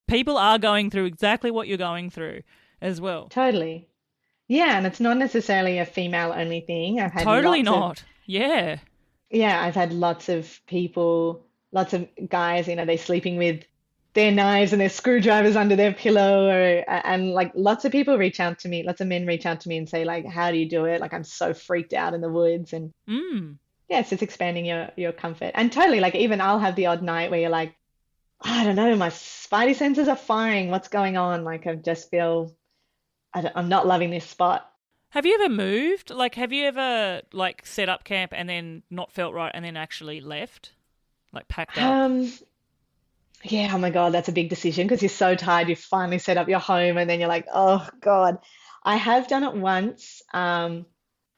People are going through exactly what you're going through as well. Totally. Yeah, and it's not necessarily a female only thing. I've had Totally lots of not. Yeah. Yeah, I've had lots of people, lots of guys, you know, they're sleeping with their knives and their screwdrivers under their pillow, and like lots of people reach out to me, lots of men reach out to me and say like, how do you do it? Like I'm so freaked out in the woods. And yeah, it's just expanding your comfort. And totally, like even I'll have the odd night where you're like, I don't know, my spidey senses are firing. What's going on? Like I just feel I'm not loving this spot. Have you ever moved? Like, have you ever, like, set up camp and then not felt right and then actually left? Like, packed up? Yeah, oh my God, that's a big decision because you're so tired. You finally set up your home and then you're like, oh God. I have done it once. When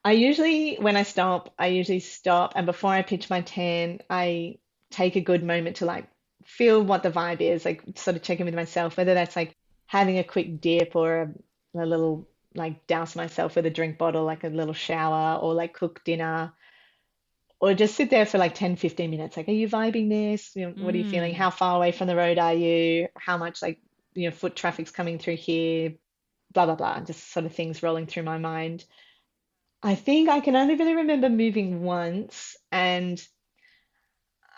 I usually stop, and before I pitch my tent, I take a good moment to like feel what the vibe is, like sort of check in with myself, whether that's like having a quick dip or a little like douse myself with a drink bottle, like a little shower, or like cook dinner, or just sit there for like 10, 15 minutes. Like, are you vibing this? You know, what are you feeling? How far away from the road are you? How much like, you know, foot traffic's coming through here? Blah, blah, blah. Just sort of things rolling through my mind. I think I can only really remember moving once, and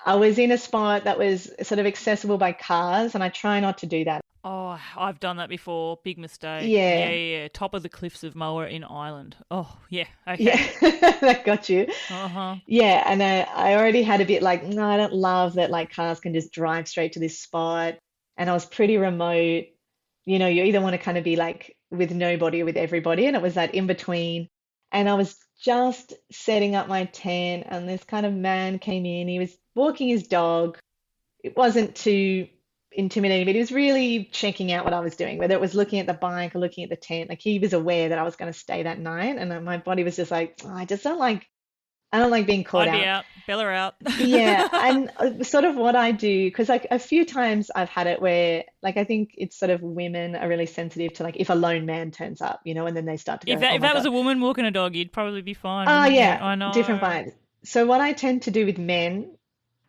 I was in a spot that was sort of accessible by cars, and I try not to do that. Oh, I've done that before. Big mistake. Yeah. Yeah. Top of the cliffs of Moa in Ireland. Oh, yeah. Yeah, Okay. that got you. Uh-huh. Yeah, and I already had a bit like, no, I don't love that like cars can just drive straight to this spot. And I was pretty remote. You know, you either want to kind of be like with nobody or with everybody. And it was that in between. And I was just setting up my tent, and this kind of man came in. He was walking his dog. It wasn't too intimidating, but he was really checking out what I was doing, whether it was looking at the bike or looking at the tent. Like he was aware that I was going to stay that night, and my body was just like, "Oh, I don't like being caught I'd be out." out. Bella out. Yeah, and sort of what I do, because like a few times I've had it where, like, I think it's sort of women are really sensitive to like if a lone man turns up, you know, and then they start to go, If that "Oh if my that was God." a woman walking a dog, you'd probably be fine, Oh wouldn't you? yeah, I different know. vibes. So what I tend to do with men,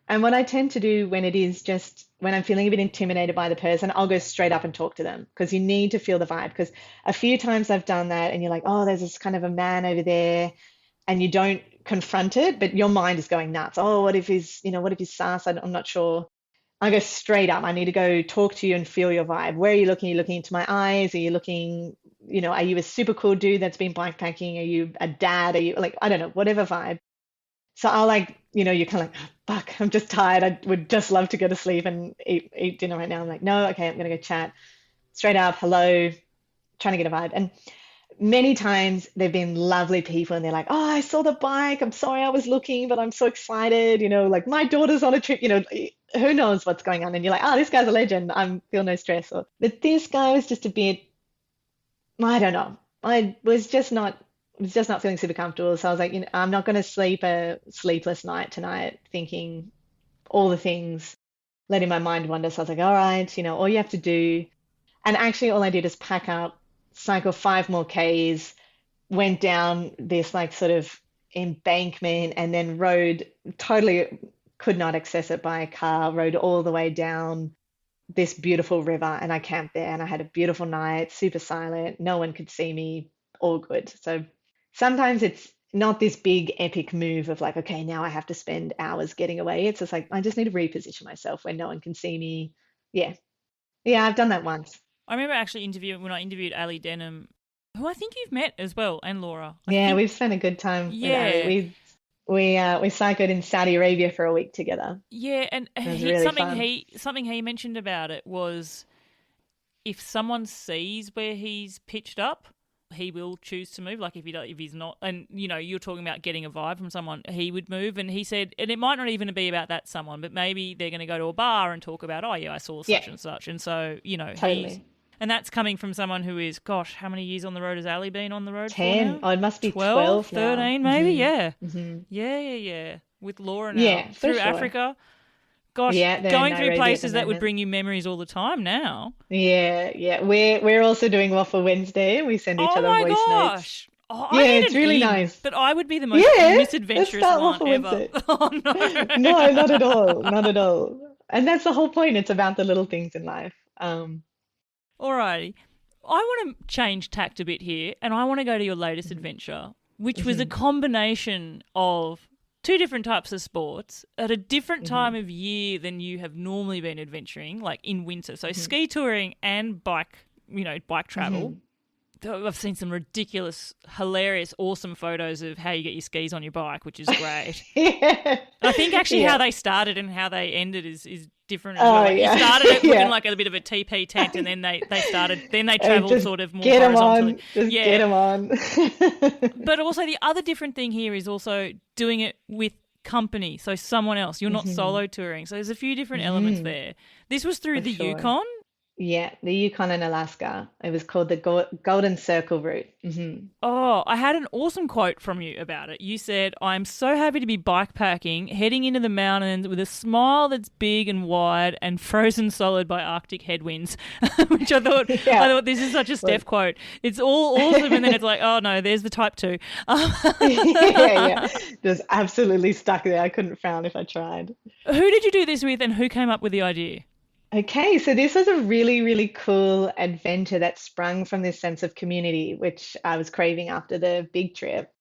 and what I tend to do when it is just when I'm feeling a bit intimidated by the person, I'll go straight up and talk to them, because you need to feel the vibe. Because a few times I've done that, and you're like, oh, there's this kind of a man over there, and you don't confront it, but your mind is going nuts. Oh, what if he's sass? I'm not sure. I go straight up. I need to go talk to you and feel your vibe. Where are you looking? Are you looking into my eyes? Are you looking, you know, are you a super cool dude that's been bikepacking? Are you a dad? Are you like, I don't know, whatever vibe. So I'll like, you know, you're kind of like, oh, fuck, I'm just tired. I would just love to go to sleep and eat dinner right now. I'm like, no, okay, I'm going to go chat. Straight up, hello, trying to get a vibe. And many times they've been lovely people, and they're like, oh, I saw the bike. I'm sorry I was looking, but I'm so excited. You know, like my daughter's on a trip, you know, who knows what's going on. And you're like, oh, this guy's a legend. I feel no stress. But this guy was just a bit I don't know. I was just not feeling super comfortable. So I was like, I'm not going to sleep a sleepless night tonight thinking all the things, letting my mind wander. So I was like, all right, all you have to do. And actually, all I did is pack up, cycle 5 more Ks, went down this like sort of embankment, and then rode totally could not access it by a car, rode all the way down this beautiful river, and I camped there and I had a beautiful night, super silent, no one could see me, all good. So sometimes it's not this big epic move of like, okay, now I have to spend hours getting away. It's just like I just need to reposition myself where no one can see me. Yeah. Yeah, I've done that once. I remember actually interviewing when I interviewed Ali Denham, who I think you've met as well, and Laura. I Yeah, think, we've spent a good time with Ali. yeah, We cycled in Saudi Arabia for a week together. yeah, and It was really something fun. he mentioned about it was if someone sees where he's pitched up, he will choose to move. Like if he's not, and you're talking about getting a vibe from someone, he would move. And he said, and it might not even be about that someone, but maybe they're going to go to a bar and talk about, oh yeah, I saw Yeah, such and such, and so he's. totally. And that's coming from someone who is, gosh, how many years on the road has Ali been on the road for 10. now? Oh, it must be 12, 12 now. 13, maybe? Yeah. Hmm. Yeah. With Laura now Yeah, for through sure. Africa. Gosh, Yeah, they're in going through Nairobi at the places that would moment. bring you memories all the time now. Yeah, yeah. We're also doing Waffle Wednesday. We send each Oh other my voice notes. gosh. Oh, I Yeah, need it's an really in, nice. but I would be the most Yeah, let's misadventurous start one Waffle ever. Wednesday. Oh No, no. not at all. Not at all. And that's the whole point. It's about the little things in life. Alrighty. I want to change tact a bit here, and I want to go to your latest adventure, which was a Hmm. combination of two different types of sports at a different Hmm. time of year than you have normally been adventuring, like in winter. So Hmm. ski touring and bike travel. Hmm. I've seen some ridiculous, hilarious, awesome photos of how you get your skis on your bike, which is great. Yeah. I think actually how Yeah. they started and how they ended is different as well. Oh, Like you yeah. started it looking Yeah. like a bit of a TP tent, and then they And travelled just sort of more get them horizontally. on. Just get Yeah, them on. but also the other different thing here is also doing it with company, so someone else. You're not Hmm. solo touring, so there's a few different elements Hmm. there. This was through For the sure. Yukon. Yeah, the Yukon and Alaska. It was called the Golden Circle route. Hmm. Oh, I had an awesome quote from you about it. You said, I'm so happy to be bikepacking, heading into the mountains with a smile that's big and wide and frozen solid by Arctic headwinds, which I Yeah. thought this is such a Well, Steph quote. It's all awesome. And then it's like, oh no, there's the type two. yeah, yeah. Just absolutely stuck there. I couldn't frown if I tried. Who did you do this with and who came up with the idea? Okay, so this was a really, really cool adventure that sprung from this sense of community, which I was craving after the big trip.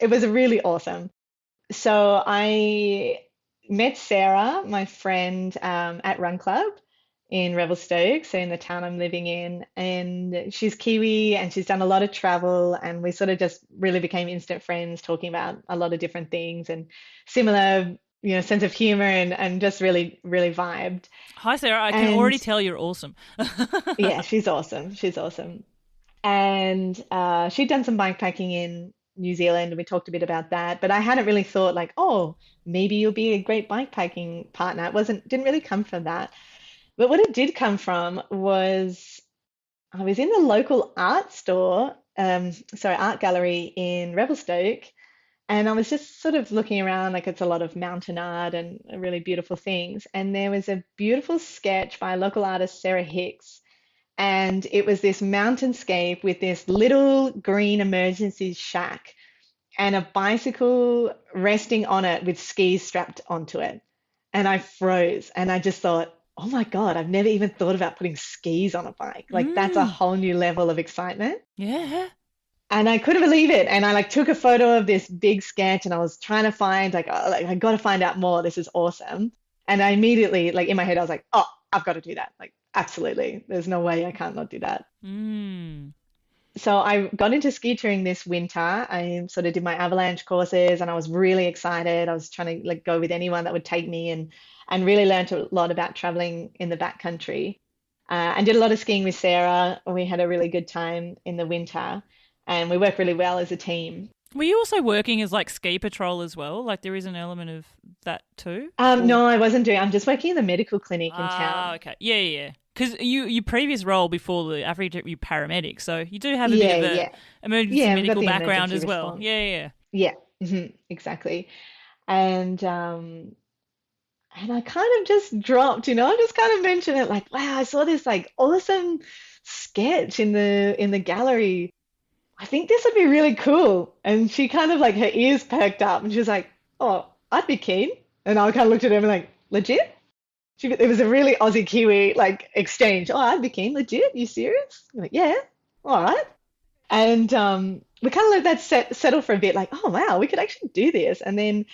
It was really awesome. So I met Sarah, my friend, at Run Club in Revelstoke, so in the town I'm living in, and she's Kiwi and she's done a lot of travel, and we sort of just really became instant friends, talking about a lot of different things and similar, sense of humor, and just really, really vibed. Hi, Sarah. I can And already tell you're awesome. yeah, she's awesome. She's awesome. And she'd done some bikepacking in New Zealand, and we talked a bit about that. But I hadn't really thought like, oh, maybe you'll be a great bikepacking partner. It didn't really come from that. But what it did come from was I was in the local art store, sorry, art gallery in Revelstoke, and I was just sort of looking around, like it's a lot of mountain art and really beautiful things. And there was a beautiful sketch by a local artist, Sarah Hicks, and it was this mountainscape with this little green emergency shack and a bicycle resting on it with skis strapped onto it. And I froze and I just thought, oh my God, I've never even thought about putting skis on a bike. Like that's a Mm, whole new level of excitement. yeah. And I couldn't believe it. And I like took a photo of this big sketch and I was trying to find like, oh, like I got to find out more. This is awesome. And I immediately, like in my head, I was like, oh, I've got to do that. Like, absolutely. There's no way I can't not do that. Mm. So I got into ski touring this winter. I sort of did my avalanche courses and I was really excited. I was trying to like go with anyone that would take me and really learned a lot about traveling in the backcountry. And did a lot of skiing with Sarah. We had a really good time in the winter and we worked really well as a team. Were you also working as like ski patrol as well? Like there is an element of that too? Or No, I wasn't doing. I'm just working in the medical clinic in ah, town. okay. Yeah. Because your previous role before the Africa trip, you paramedic, so you do have a bit Yeah, of a yeah. emergency Yeah, we've got medical the background emergency as well. response. Yeah. Yeah, exactly. And and I kind of just dropped, I just kind of mentioned it like, wow, I saw this like awesome sketch in the gallery. I think this would be really cool. And she kind of like her ears perked up and she was like, oh, I'd be keen. And I kind of looked at her and like, legit? It was a really Aussie Kiwi like exchange. Oh, I'd be keen, legit? You serious? I'm like, yeah, all right. And we kind of let that settle for a bit, like, oh wow, we could actually do this. And then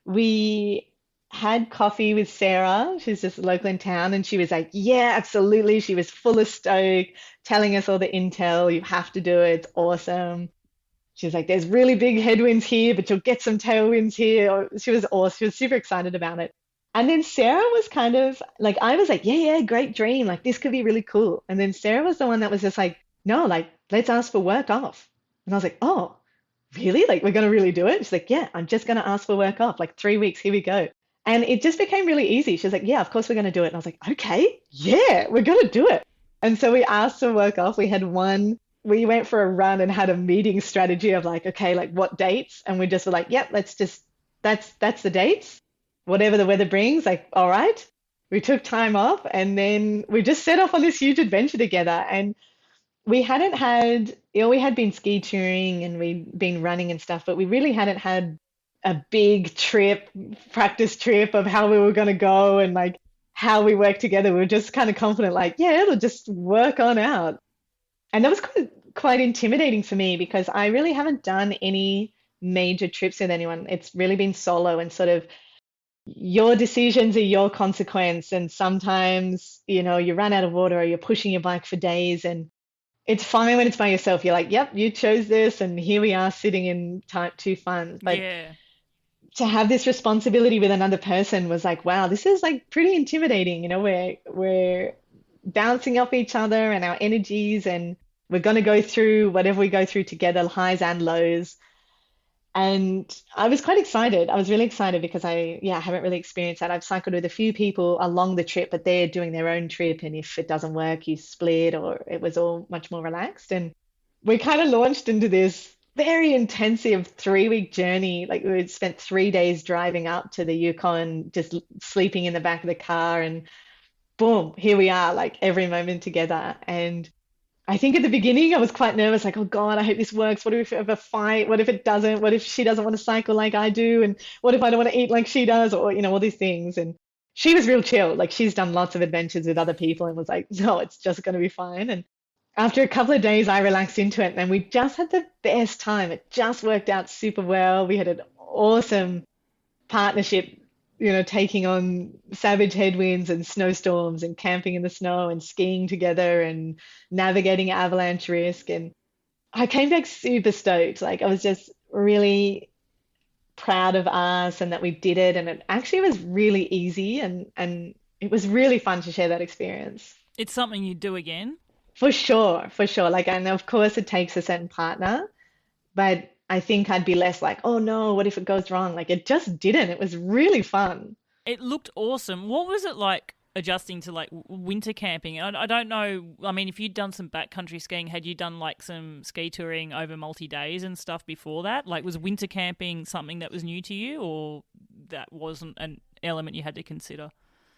we had coffee with Sarah. She's just local in town, and she was like, yeah, absolutely. She was full of stoke, telling us all the intel. You have to do it. It's awesome. She's like, there's really big headwinds here, but you'll get some tailwinds here. She was awesome. She was super excited about it. And then Sarah was kind of like, I was like, yeah, great dream. Like, this could be really cool. And then Sarah was the one that was just like, no, like, let's ask for work off. And I was like, oh, really? Like, we're going to really do it? She's like, yeah, I'm just going to ask for work off. Like, 3 weeks, here we go. And it just became really easy. She's like, yeah, of course we're going to do it. And I was like, okay, yeah, we're going to do it. And so we asked for work off. We went for a run and had a meeting strategy of like, okay, like what dates? And we just were like, yep, that's the dates. Whatever the weather brings, like, all right. We took time off and then we just set off on this huge adventure together. And we hadn't had, we had been ski touring and we'd been running and stuff, but we really hadn't had a big trip, practice trip of how we were going to go and like how we work together. We were just kind of confident, like, yeah, it'll just work on out. And that was quite intimidating for me because I really haven't done any major trips with anyone. It's really been solo and sort of your decisions are your consequence. And sometimes, you run out of water or you're pushing your bike for days and it's fine when it's by yourself. You're like, yep, you chose this, and here we are sitting in type 2 fun. But Yeah. to have this responsibility with another person was like, wow, this is like pretty intimidating. We're bouncing off each other and our energies, and we're going to go through whatever we go through together, highs and lows. And I was quite excited. I was really excited because I haven't really experienced that. I've cycled with a few people along the trip, but they're doing their own trip. And if it doesn't work, you split, or it was all much more relaxed. And we kind of launched into this very intensive 3 week journey. Like we spent 3 days driving up to the Yukon, just sleeping in the back of the car, and boom, here we are, like every moment together. And I think at the beginning I was quite nervous, like, oh God, I hope this works. What if we have a fight? What if it doesn't? What if she doesn't want to cycle like I do? And what if I don't want to eat like she does? Or, all these things. And she was real chill. Like she's done lots of adventures with other people and was like, no, it's just going to be fine. And after a couple of days, I relaxed into it and we just had the best time. It just worked out super well. We had an awesome partnership, taking on savage headwinds and snowstorms and camping in the snow and skiing together and navigating avalanche risk. And I came back super stoked. Like I was just really proud of us and that we did it. And it actually was really easy and it was really fun to share that experience. It's something you do again. For sure, for sure. Like, and of course it takes a certain partner, but I think I'd be less like, oh no, what if it goes wrong? Like it just didn't. It was really fun. It looked awesome. What was it like adjusting to like winter camping? I don't know. I mean, if you'd done some backcountry skiing, had you done like some ski touring over multi-days and stuff before that? Like was winter camping something that was new to you, or that wasn't an element you had to consider?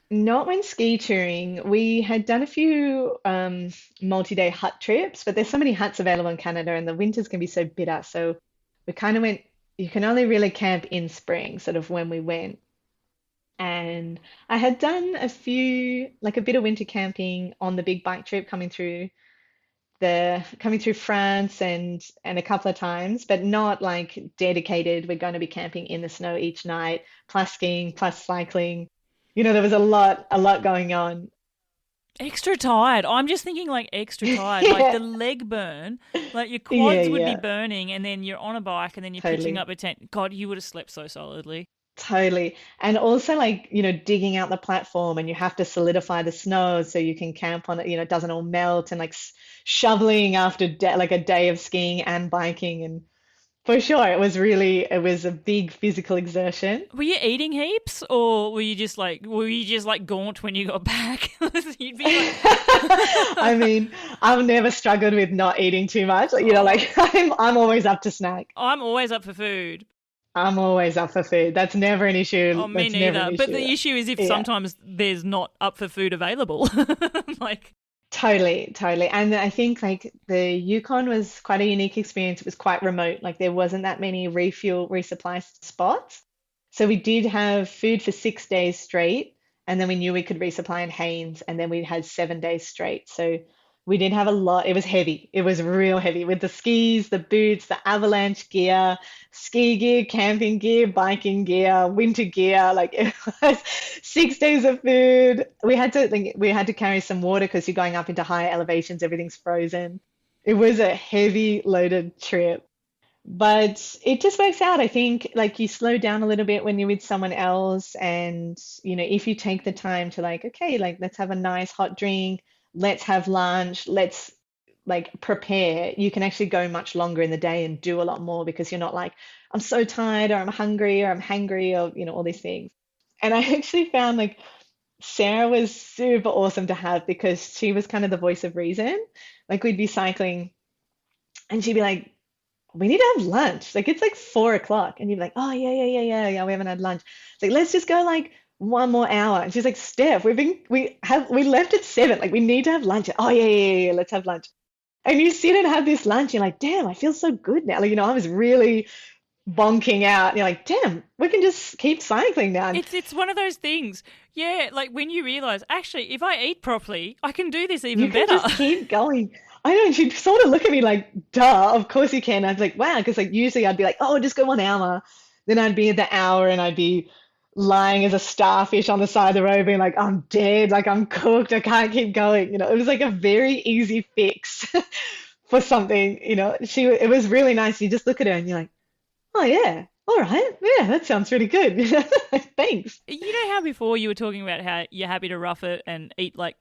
Not when ski touring. We had done a few multi-day hut trips, but there's so many huts available in Canada and the winters can be so bitter. So we kind of went, you can only really camp in spring, sort of when we went. And I had done like a bit of winter camping on the big bike trip coming through France and a couple of times, but not like dedicated. We're going to be camping in the snow each night, plus skiing, plus cycling. There was a lot going on. Extra tired. I'm just thinking like extra tired, like the Yeah, leg burn, like your yeah, quads would be yeah, burning, and then you're on a bike, and then you're pitching totally. up a tent. God, you would have slept so solidly. Totally. And also like, digging out the platform and you have to solidify the snow so you can camp on it, it doesn't all melt and like shoveling after like a day of skiing and biking. And For sure. It was a big physical exertion. Were you eating heaps, or were you just like gaunt when you got back? You'd be like, I mean, I've never struggled with not eating too much. Like, oh, like I'm always up to snack. I'm always up for food. I'm always up for food. That's never an Oh, issue. me That's never an neither. But issue. the issue is if Yeah. sometimes there's not up for food available. Like, Totally, totally. And I think like the Yukon was quite a unique experience. It was quite remote. Like there wasn't that many refuel, resupply spots. So we did have food for 6 days straight, and then we knew we could resupply in Haines, and then we had 7 days straight. So we did have a lot. It was heavy. It was real heavy with the skis, the boots, the avalanche gear, ski gear, camping gear, biking gear, winter gear. Like it was 6 days of food. We had to carry some water because you're going up into higher elevations. Everything's frozen. It was a heavy loaded trip. But it just works out. I think like you slow down a little bit when you're with someone else. And, if you take the time to like, okay, like let's have a nice hot drink, let's have lunch, let's like prepare, you can actually go much longer in the day and do a lot more because you're not like, I'm so tired or I'm hungry or I'm hangry or, all these things. And I actually found like Sarah was super awesome to have because she was kind of the voice of reason. Like we'd be cycling and she'd be like, we need to have lunch. Like it's like 4 o'clock. And you'd be like, oh yeah, yeah, yeah, yeah, yeah, we haven't had lunch. It's like, let's just go like one more hour. And she's like, Steph, we left at 7. Like we need to have lunch. Oh yeah, yeah, yeah, yeah, let's have lunch. And you sit and have this lunch, you're like, damn, I feel so good now. Like, I was really bonking out. And you're like, damn, we can just keep cycling now. And it's one of those things. Yeah, like when you realize, actually, if I eat properly, I can do this you even can better. just keep going. I know, and she'd sort of look at me like, duh, of course you can. I was like, wow, because like usually I'd be like, oh, just go 1 hour. Then I'd be at the hour and I'd be lying as a starfish on the side of the road, being like, I'm dead, like I'm cooked, I can't keep going. It was like a very easy fix for something. It was really nice. You just look at her and you're like, oh yeah, all right, yeah, that sounds really good. Thanks. You know how before you were talking about how you're happy to rough it and eat like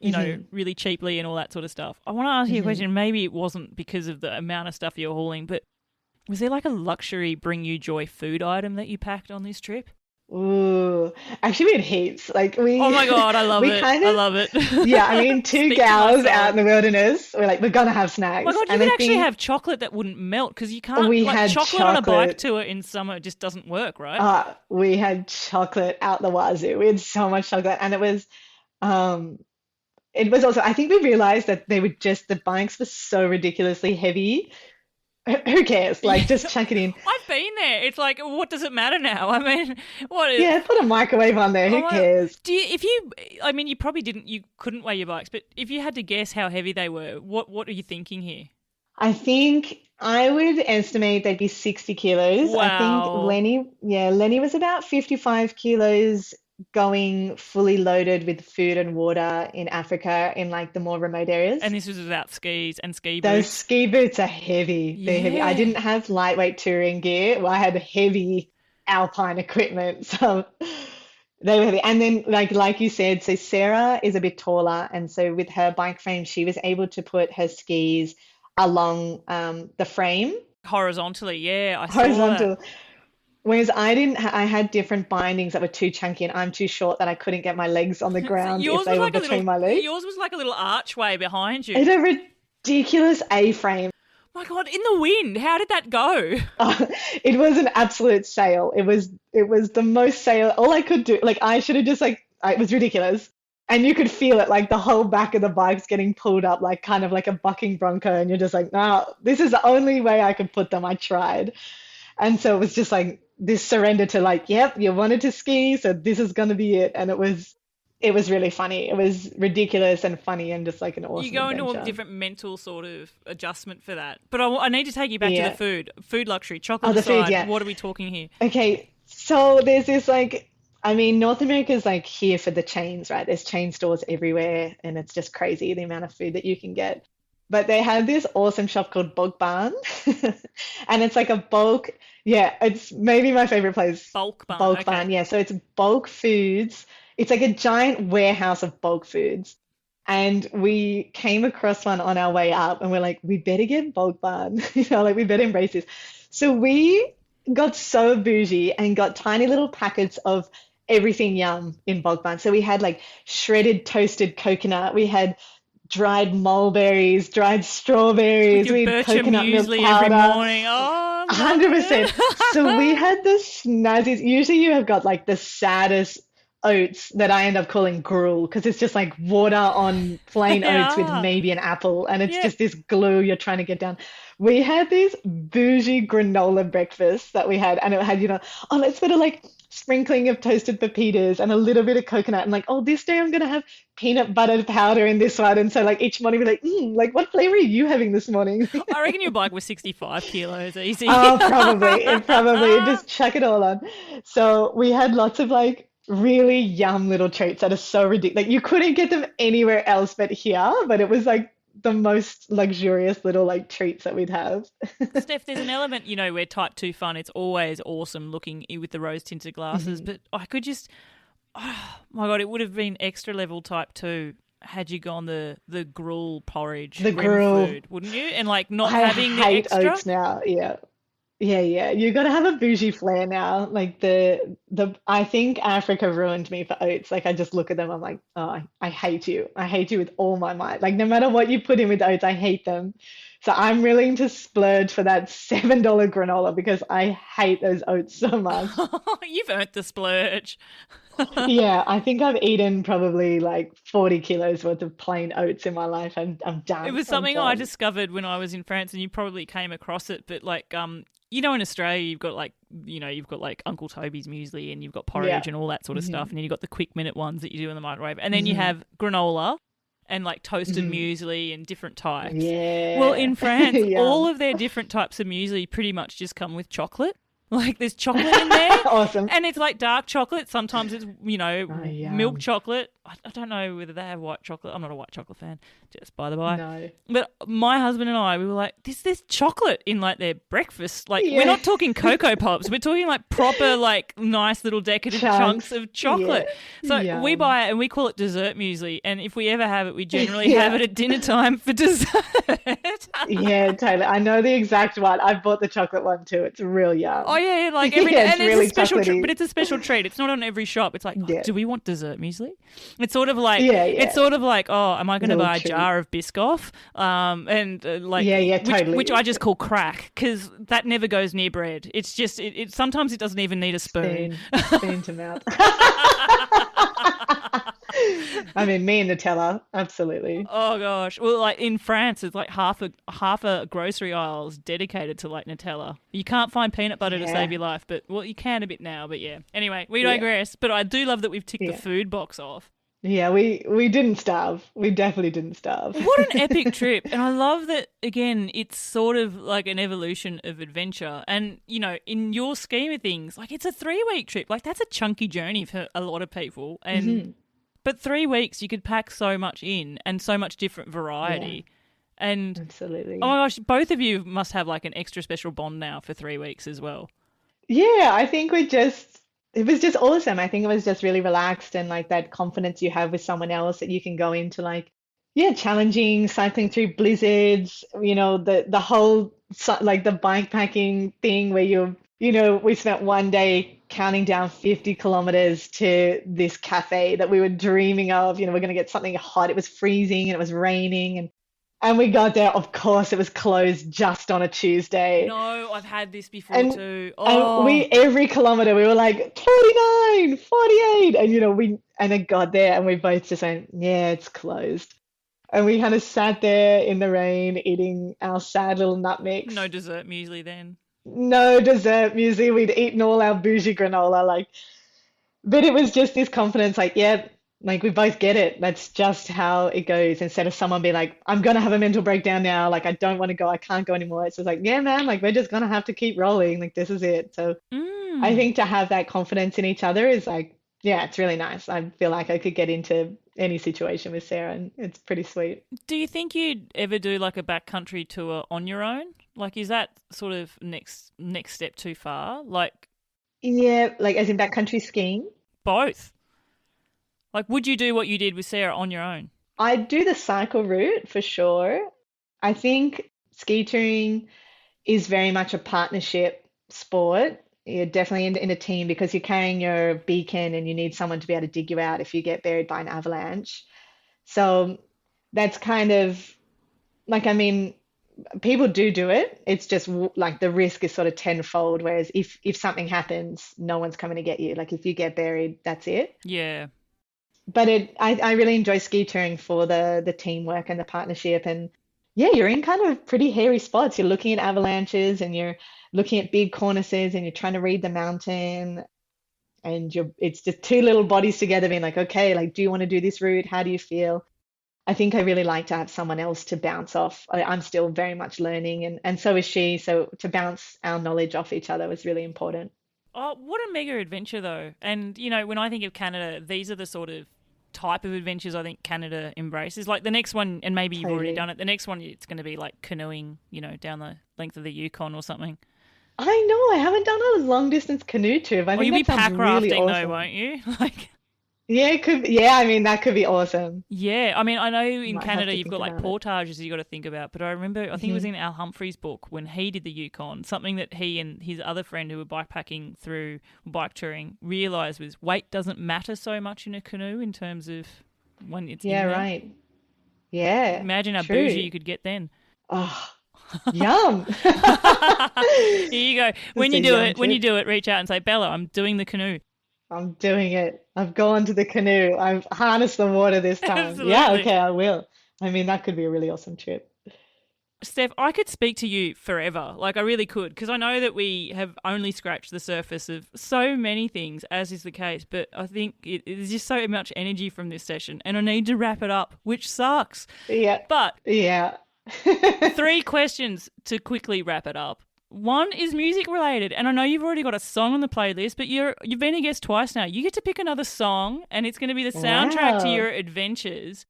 Hmm. really cheaply and all that sort of stuff. I want to ask you a Hmm. question. Maybe it wasn't because of the amount of stuff you're hauling, but was there like a luxury bring you joy food item that you packed on this trip? Ooh, actually, we had heaps. Like Oh we, my god, I love we it. kind I of, love it. yeah. I mean, two Speak to my gals out in soul. the wilderness. We're like, we're gonna have Oh my snacks, god, you and could I actually think have chocolate that wouldn't melt because you can't we like had chocolate on a bike chocolate. tour in summer just doesn't work, right? We had chocolate out the wazoo. We had so much chocolate, and um, it was also. I think we realized that the bikes were so ridiculously heavy. Who cares? Yeah. Like, just chuck it in. I've been there. It's like, what does it matter now? I mean, what is? Yeah, put a microwave on there. Oh Who my, cares? I mean, you probably didn't, you couldn't weigh your bikes, but if you had to guess how heavy they were, what are you thinking here? I think I would estimate they'd be 60 kilos. I think Wow. Lenny was about 55 kilos going fully loaded with food and water in Africa in like the more remote And areas. this was without skis and ski Those boots. ski boots are heavy. They're heavy. I Yeah. didn't have lightweight touring gear. Well, I had heavy alpine equipment. So they were heavy. And then like you said, so Sarah is a bit taller, and so with her bike frame, she was able to put her skis along the frame Horizontally. Yeah, I saw that. horizontal. Whereas I didn't, I had different bindings that were too chunky, and I'm too short that I couldn't get my legs on the So ground if they were between my legs. yours was like a little archway behind you. It's a ridiculous A-frame. My God, in the wind, how did that go? Uh, it was an absolute sail. It was the most sail. All I could do, like I should have just it was ridiculous. And you could feel it, like the whole back of the bike's getting pulled up, like kind of like a bucking bronco, and you're just like, no, this is the only way I could put them. I tried. And so it was just like this surrender to like, yep, you wanted to ski, so this is gonna be it. And it was really funny. It was ridiculous and funny and just like an You awesome go into a adventure. different mental sort of adjustment for that. But I need to take you back to the Yeah. food. Food luxury, Oh, chocolate the food, aside, yeah. what are we talking here? Okay, so there's this like, I mean, North America's like here for the chains, right? There's chain stores everywhere, and it's just crazy the amount of food that you can get. But they have this awesome shop called Bulk Barn, and it's like a bulk, yeah, it's maybe my favorite place. Bulk barn, Bulk okay. Barn, yeah. So it's bulk foods. It's like a giant warehouse of bulk foods. And we came across one on our way up and we're like, we better get bulk barn, like we better embrace this. So we got so bougie and got tiny little packets of everything yum in bulk barn. So we had like shredded toasted coconut, we had dried mulberries, dried With strawberries, your we had Bircher coconut milk muesli every powder. morning. Oh, I love 100%. So we it. had the snazzies. Usually you have got like the saddest oats that I end up calling gruel because it's just like water on plain They oats with are. maybe an apple and it's Yeah. just this glue you're trying to get down. We had these bougie granola breakfasts that we had and it had, oh, let's put a like sprinkling of toasted pepitas and a little bit of coconut and like, oh, this day I'm gonna have peanut butter powder in this one. And so like each morning we're like, like what flavor are you having this morning? I reckon your bike was 65 kilos easy. Oh, probably. It probably just chuck it all on. So we had lots of like really yum little treats that are so ridiculous. Like you couldn't get them anywhere else but here, but it was like the most luxurious little like treats that we'd have. Steph, there's an element, where type 2 fun, it's always awesome looking with the rose tinted glasses, but I could just, oh my God, it would have been extra level type 2 had you gone the gruel porridge The rim gruel. food, wouldn't you? And like not I having the hate extra. oats now. Yeah. Yeah, yeah. You got to have a bougie flair now. Like I think Africa ruined me for oats. Like I just look at them, I'm like, oh, I hate you. I hate you with all my might. Like no matter what you put in with oats, I hate them. So I'm willing to splurge for that $7 granola because I hate those oats so much. You've earned the splurge. Yeah, I think I've eaten probably like 40 kilos worth of plain oats in my life and I'm It done. was I'm something I done. discovered when I was in France, and you probably came across it. But like, in Australia, you've got like Uncle Toby's muesli, and you've got Yeah. porridge and all that sort of stuff, hmm and then you've got the quick minute ones that you do in the microwave, and then you hmm have granola and like toasted hmm muesli and different types. Well, Yeah. in France, all Yum. of their different types of muesli pretty much just come with chocolate. Like there's chocolate in there. Awesome. And it's like dark chocolate. Sometimes it's, Oh, milk yum. chocolate. I don't know whether they have white chocolate. I'm not a white chocolate fan, just by the by. No. But my husband and I, we were like, there's chocolate in like their breakfast. Like we're Yeah. not talking Cocoa Pops. We're talking like proper, like nice little decadent chunks Chunks. of chocolate. Yeah. So we Yum. buy it and we call it dessert muesli. And if we ever have it, we generally have Yeah. it at dinner time for dessert. Yeah, totally. I know the exact one. I bought the chocolate one too. It's real Oh yum. yeah, like every Yeah, it's and it's a really special chocolatey. but it's a special treat. It's not on every shop. It's like, oh, Yeah. do we want dessert muesli? It's sort of like Yeah, it's yeah. sort of like, oh, am I going to Little buy a treat. jar of Biscoff? And like Yeah, yeah, which I totally. just call crack because that never goes near bread. It's just it sometimes it doesn't even need a spoon. Spoon to mouth. I mean, me and Nutella, absolutely. Oh gosh. Well, like in France, it's like half a grocery aisle is dedicated to like Nutella. You can't find peanut butter to save Yeah, your life, but well, you can a bit now. But yeah. Anyway, we yeah, digress. But I do love that we've ticked the yeah. food box off. Yeah, we didn't starve. We definitely didn't starve. What an epic trip. And I love that, again, it's sort of like an evolution of adventure. And, in your scheme of things, like it's a 3-week trip. Like that's a chunky journey for a lot of people. hmm But 3 weeks, you could pack so much in and so much different Yeah, variety. And, oh absolutely. my gosh, both of you must have like an extra special bond now for 3 weeks as well. Yeah, I think it was just awesome. I think it was just really relaxed and like that confidence you have with someone else that you can go into like, yeah, challenging, cycling through blizzards, the whole like the bike packing thing where we spent one day counting down 50 kilometers to this cafe that we were dreaming of. We're going to get something hot. It was freezing and it was raining and we got there. Of course, it was closed just on a Tuesday. No, I've had this before And too. and we Oh, every kilometer we were like 49, 48, and it got there and we both just went, yeah, it's closed. And we kind of sat there in the rain eating our sad little nut no mix. dessert muesli then. No dessert muesli. We'd eaten all our bougie granola, like, but it was just this confidence, like, yeah, like we both get it. That's just how it goes. Instead of someone being like, I'm gonna have a mental breakdown now, like I don't want to go, I can't go anymore. It's just like, yeah, man, like we're just gonna have to keep rolling. Like this is it. So I Mm. think to have that confidence in each other is like, yeah, it's really nice. I feel like I could get into any situation with Sarah and it's pretty sweet. Do you think you'd ever do like a backcountry tour on your own? Like, is that sort of next step too far? Like Yeah, like as in backcountry skiing. both. Like, would you do what you did with Sarah on your own? I do the cycle route for sure. I think ski touring is very much a partnership sport. You're definitely in a team because you're carrying your beacon and you need someone to be able to dig you out if you get buried by an avalanche. So that's kind of like, I mean, people do it. It's just like the risk is sort of tenfold. Whereas if something happens, no one's coming to get you. Like if you get buried, that's it. Yeah. But I really enjoy ski touring for the teamwork and the partnership. And yeah, you're in kind of pretty hairy spots. You're looking at avalanches and you're looking at big cornices and you're trying to read the mountain. And it's just two little bodies together being like, okay, like, do you want to do this route? How do you feel? I think I really like to have someone else to bounce off. I'm still very much learning, and so is she. So to bounce our knowledge off each other was really important. Oh, what a mega adventure, though. And, when I think of Canada, these are the sort of type of adventures I think Canada embraces. Like the next one, and maybe you've already Totally. done it, the next one, it's going to be like canoeing, down the length of the Yukon or something. I know I haven't done a long distance canoe trip. I Or think you'll be that sounds pack really rafting, though, awesome. won't you? Like, Yeah, it could. Yeah, I mean that could be awesome. yeah. I mean, I know in Might have Canada to you've think got like about it. portages you got to think about, but I remember, I think it was Hmm. in Al Humphrey's book when he did the Yukon, something that he and his other friend who were bikepacking through, bike touring, realised was weight doesn't matter so much in a canoe in terms of when it's Yeah, in there. right. Yeah, Imagine how bougie true. you could get then. Oh, yum. Here you go. Just a yum When you trip. do it, reach out and say, Bella, I'm doing the canoe. I'm doing it. I've gone to the canoe. I've harnessed the water this time. Yeah, Absolutely. okay, I will. I mean, that could be a really awesome trip. Steph, I could speak to you forever. Like, I really could, because I know that we have only scratched the surface of so many things, as is the case, but I think there's just so much energy from this session, and I need to wrap it up, which sucks. Yeah, But yeah. three questions to quickly wrap it up. One is music related, and I know you've already got a song on the playlist, but you've been a guest twice now. You get to pick another song, and it's going to be the soundtrack to your Wow. adventures.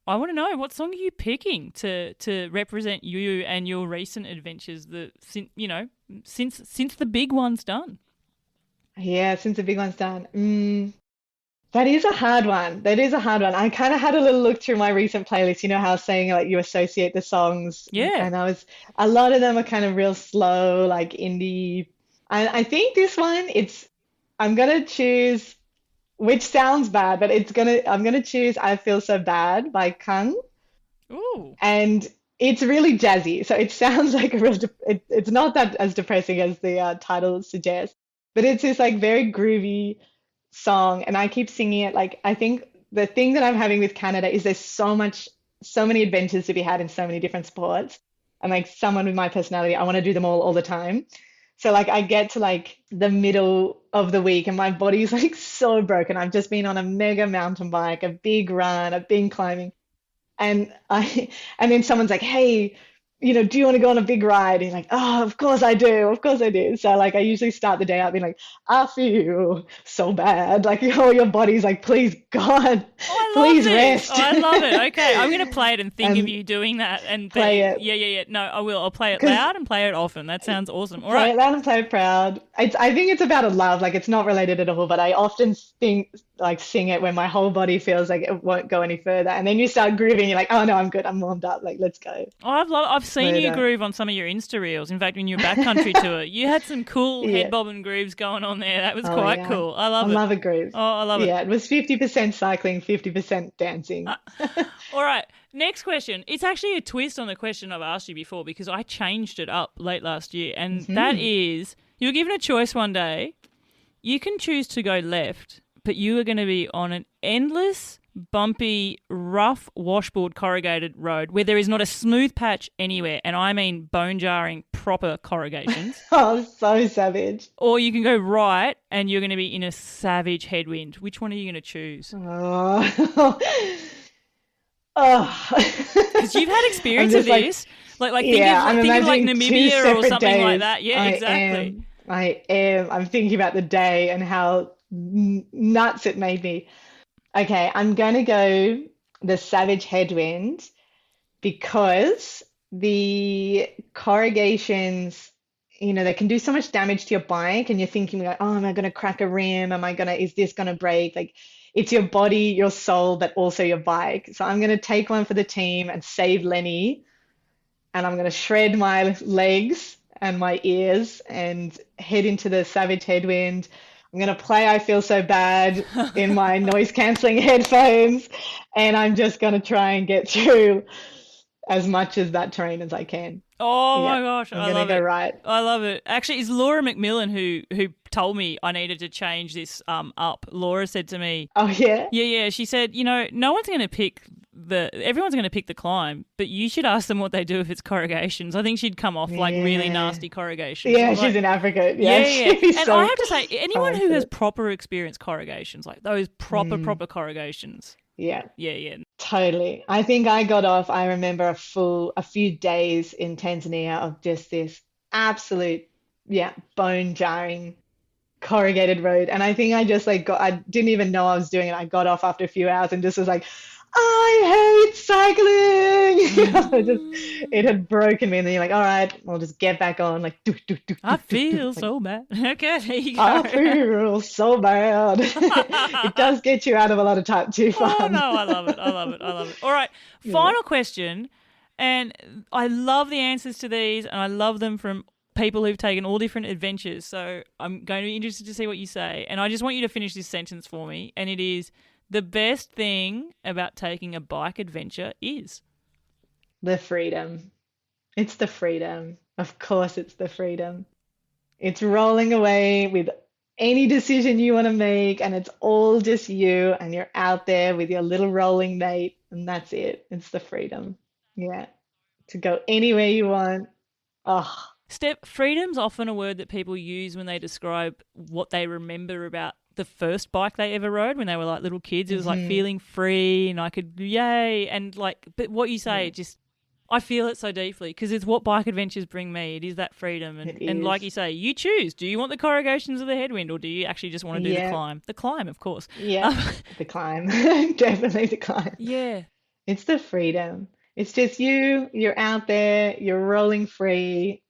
I want to know, what song are you picking to represent you and your recent adventures? Since the big one's done. Yeah, since the big one's done. That is a hard one. That is a hard one. I kind of had a little look through my recent playlist. You know how I was saying like you associate the songs, Yeah. and a lot of them are kind of real slow, like indie. And I think this one, I'm gonna choose, which sounds bad, but I'm gonna choose "I Feel So Bad" by Kung, Ooh. and it's really jazzy. So it sounds like a it's not that as depressing as the title suggests, but it's this like very groovy song, and I keep singing it. Like, I think the thing that I'm having with Canada is there's so many adventures to be had in so many different sports. And like someone with my personality, I want to do them all the time. So like I get to like the middle of the week and my body's like so broken. I've just been on a mega mountain bike, a big run, I've been climbing, and I and then someone's like, "Hey, do you want to go on a big ride?" And you're like, "Oh, of course I do. Of course I do." So like I usually start the day out being like, "I feel so bad." Like your body's like, "Please God, Oh, I love please this. Oh, rest." I love it. Okay, I'm going to play it and think of And you doing that. And play then, it yeah. No, I will. I'll play it because loud and play it often. That sounds awesome. All play right. it loud and play it proud. I think it's about a love. Like it's not related at all, but I often sing it when my whole body feels like it won't go any further. And then you start grooving, you're like, "Oh no, I'm good. I'm warmed up. Like let's go." Oh, I've seen But you groove on some of your Insta reels. In fact, when you were backcountry tour, you had some cool head yeah. bobbing grooves going on there. That was Oh quite yeah. cool. I I love it. love a groove. Oh, I love it. Yeah, it was 50% cycling, 50% dancing. All right. Next question. It's actually a twist on the question I've asked you before because I changed it up late last year. And that Hmm. is, you were given a choice one day. You can choose to go left, but you are going to be on an endless, bumpy, rough, washboard corrugated road where there is not a smooth patch anywhere. And I mean bone jarring, proper corrugations. Oh, so savage. Or you can go right and you're going to be in a savage headwind. Which one are you going to choose? Oh, oh. Because you've had I'm experience of just like, this. Like yeah, I'm think of like imagining two Namibia or separate something like days. that. Yeah, exactly. I am. I'm thinking about the day and how nuts it made me. Okay, I'm going to go the savage headwind because the corrugations, they can do so much damage to your bike, and you're thinking like, oh, am I going to crack a rim? Is this going to break? Like, it's your body, your soul, but also your bike. So I'm going to take one for the team and save Lenny, and I'm going to shred my legs and my ears and head into the savage headwind. I'm going to play I Feel So Bad in my noise cancelling headphones, and I'm just going to try and get through as much of that terrain as I can. Oh Yeah, my gosh, I'm I going to love go it. right. I love it. Actually, it's Laura McMillan who told me I needed to change this up. Laura said to me, Oh, yeah? yeah, she said, no one's going to pick everyone's going to pick the climb, but you should ask them what they do if it's corrugations. I think she'd come off like really Yeah. nasty corrugations. Yeah, Like, she's an advocate. yeah. She'd be And so I have to say, anyone who has confident. proper experienced corrugations, like those proper corrugations, Yeah, yeah. totally. I think I got off, I remember a few days in Tanzania of just this absolute, yeah, bone jarring corrugated road. And I think I just like I didn't even know I was doing it. I got off after a few hours and just was like, I hate cycling. It had broken me. And then you're like, all right, I'll just get back on. Like, I feel like, so bad. Okay, there you go. I feel so bad. It does get you out of a lot of type 2 Oh, fun. no, I love it. All right, final question. And I love the answers to these, and I love them from people who've taken all different adventures. So I'm going to be interested to see what you say. And I just want you to finish this sentence for me. And it is, the best thing about taking a bike adventure is... The freedom. It's the freedom. Of course, it's the freedom. It's rolling away with any decision you want to make, and it's all just you, and you're out there with your little rolling mate, and that's it. It's the freedom. Yeah. To go anywhere you want. Oh, Steph, freedom's often a word that people use when they describe what they remember about the first bike they ever rode when they were like little kids. It was like feeling free and I could, yay. And like, but what you say, just, I feel it so deeply because it's what bike adventures bring me. It is that freedom. And like you say, you choose. Do you want the corrugations of the headwind or do you actually just want to do the climb? The climb, of course. Yeah, the climb. Definitely the climb. Yeah. It's the freedom. It's just you're out there, you're rolling free.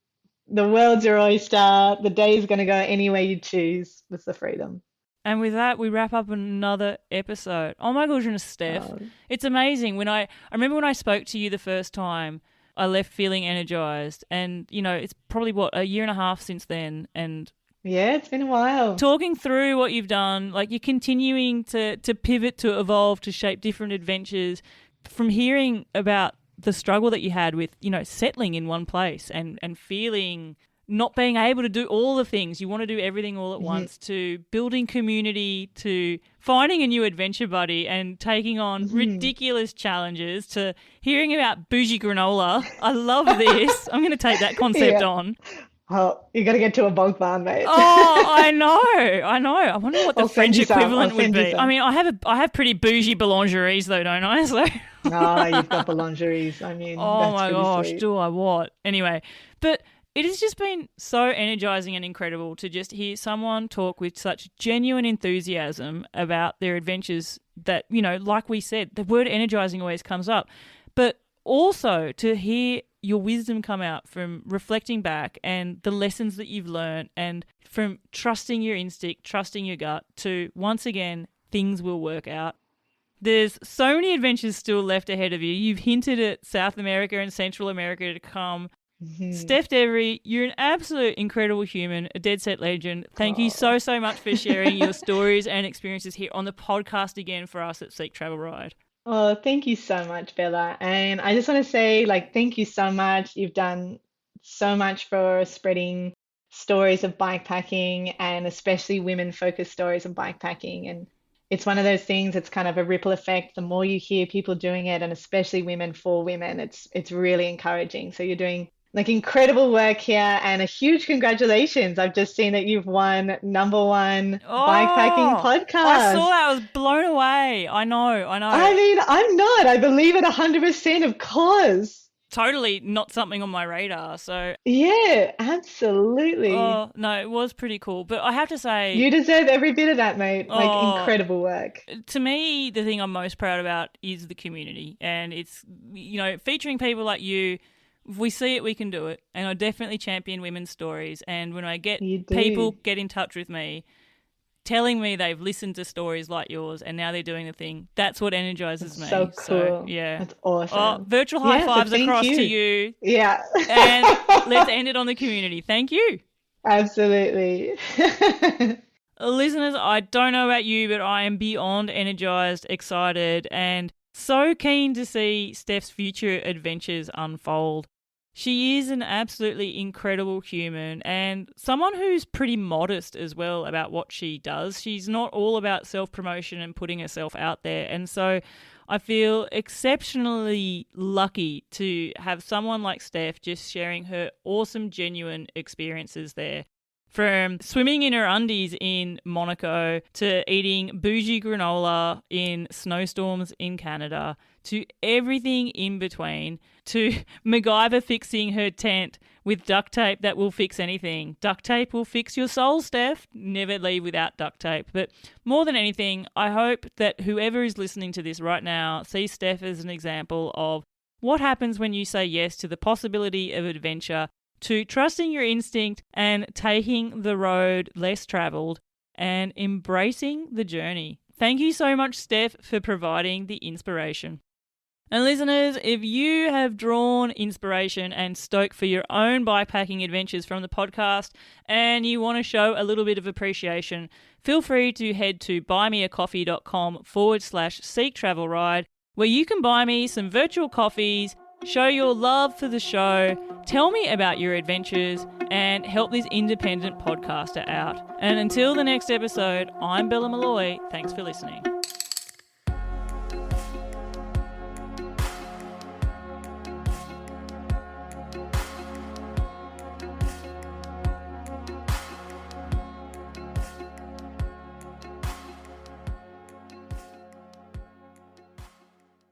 The world's your oyster. The day's going to go any way you choose. It's the freedom. And with that, we wrap up another episode. Oh my goodness, Steph. It's amazing. I remember when I spoke to you the first time, I left feeling energized. And, it's probably, a year and a half since then. And yeah, it's been a while. Talking through what you've done, like you're continuing to pivot, to evolve, to shape different adventures. From hearing about the struggle that you had with, settling in one place and feeling not being able to do all the things. You want to do everything all at once, to building community, to finding a new adventure buddy and taking on ridiculous challenges, to hearing about bougie granola. I love this. I'm going to take that concept on. Oh, you got to get to a bog barn, mate. Oh, I know. I wonder what the French equivalent would be. I mean, I have pretty bougie boulangeries though, don't I? So. Oh, you've got boulangeries. I mean, oh that's my pretty gosh, sweet. do I what? Anyway, but it has just been so energizing and incredible to just hear someone talk with such genuine enthusiasm about their adventures that, like we said, the word energizing always comes up, but also to hear your wisdom come out from reflecting back and the lessons that you've learned and from trusting your instinct, trusting your gut to, once again, things will work out. There's so many adventures still left ahead of you. You've hinted at South America and Central America to come. Steph Devery, you're an absolute incredible human, a dead set legend. Thank you so much for sharing your stories and experiences here on the podcast again for us at Seek Travel Ride. Oh, thank you so much, Bella. And I just want to say, thank you so much. You've done so much for spreading stories of bikepacking and especially women-focused stories of bikepacking. And it's one of those things, it's kind of a ripple effect. The more you hear people doing it, and especially women for women, it's really encouraging. So you're doing incredible work here and a huge congratulations. I've just seen that you've won #1 bikepacking podcast. I saw that. I was blown away. I know. I mean, I'm not. I believe it 100%, of course. Totally not something on my radar. So yeah, absolutely. Oh, no, it was pretty cool. But I have to say, you deserve every bit of that, mate. Incredible work. To me, the thing I'm most proud about is the community. And it's, featuring people like you. If we see it, we can do it. And I definitely champion women's stories. And when I get people get in touch with me, telling me they've listened to stories like yours and now they're doing the thing. That's what energizes me. So cool. Yeah. That's awesome. Oh, virtual high Yeah, so fives thank across you. to you. Yeah. And let's end it on the community. Thank you. Absolutely. Listeners, I don't know about you, but I am beyond energized, excited, and so keen to see Steph's future adventures unfold. She is an absolutely incredible human and someone who's pretty modest as well about what she does. She's not all about self-promotion and putting herself out there. And so I feel exceptionally lucky to have someone like Steph just sharing her awesome, genuine experiences there. From swimming in her undies in Monaco to eating bougie granola in snowstorms in Canada to everything in between, to MacGyver fixing her tent with duct tape that will fix anything. Duct tape will fix your soul, Steph. Never leave without duct tape. But more than anything, I hope that whoever is listening to this right now sees Steph as an example of what happens when you say yes to the possibility of adventure, to trusting your instinct and taking the road less travelled and embracing the journey. Thank you so much, Steph, for providing the inspiration. And listeners, if you have drawn inspiration and stoke for your own bikepacking adventures from the podcast and you want to show a little bit of appreciation, feel free to head to buymeacoffee.com/Seek Travel Ride, where you can buy me some virtual coffees, show your love for the show, tell me about your adventures, and help this independent podcaster out. And until the next episode, I'm Bella Malloy. Thanks for listening.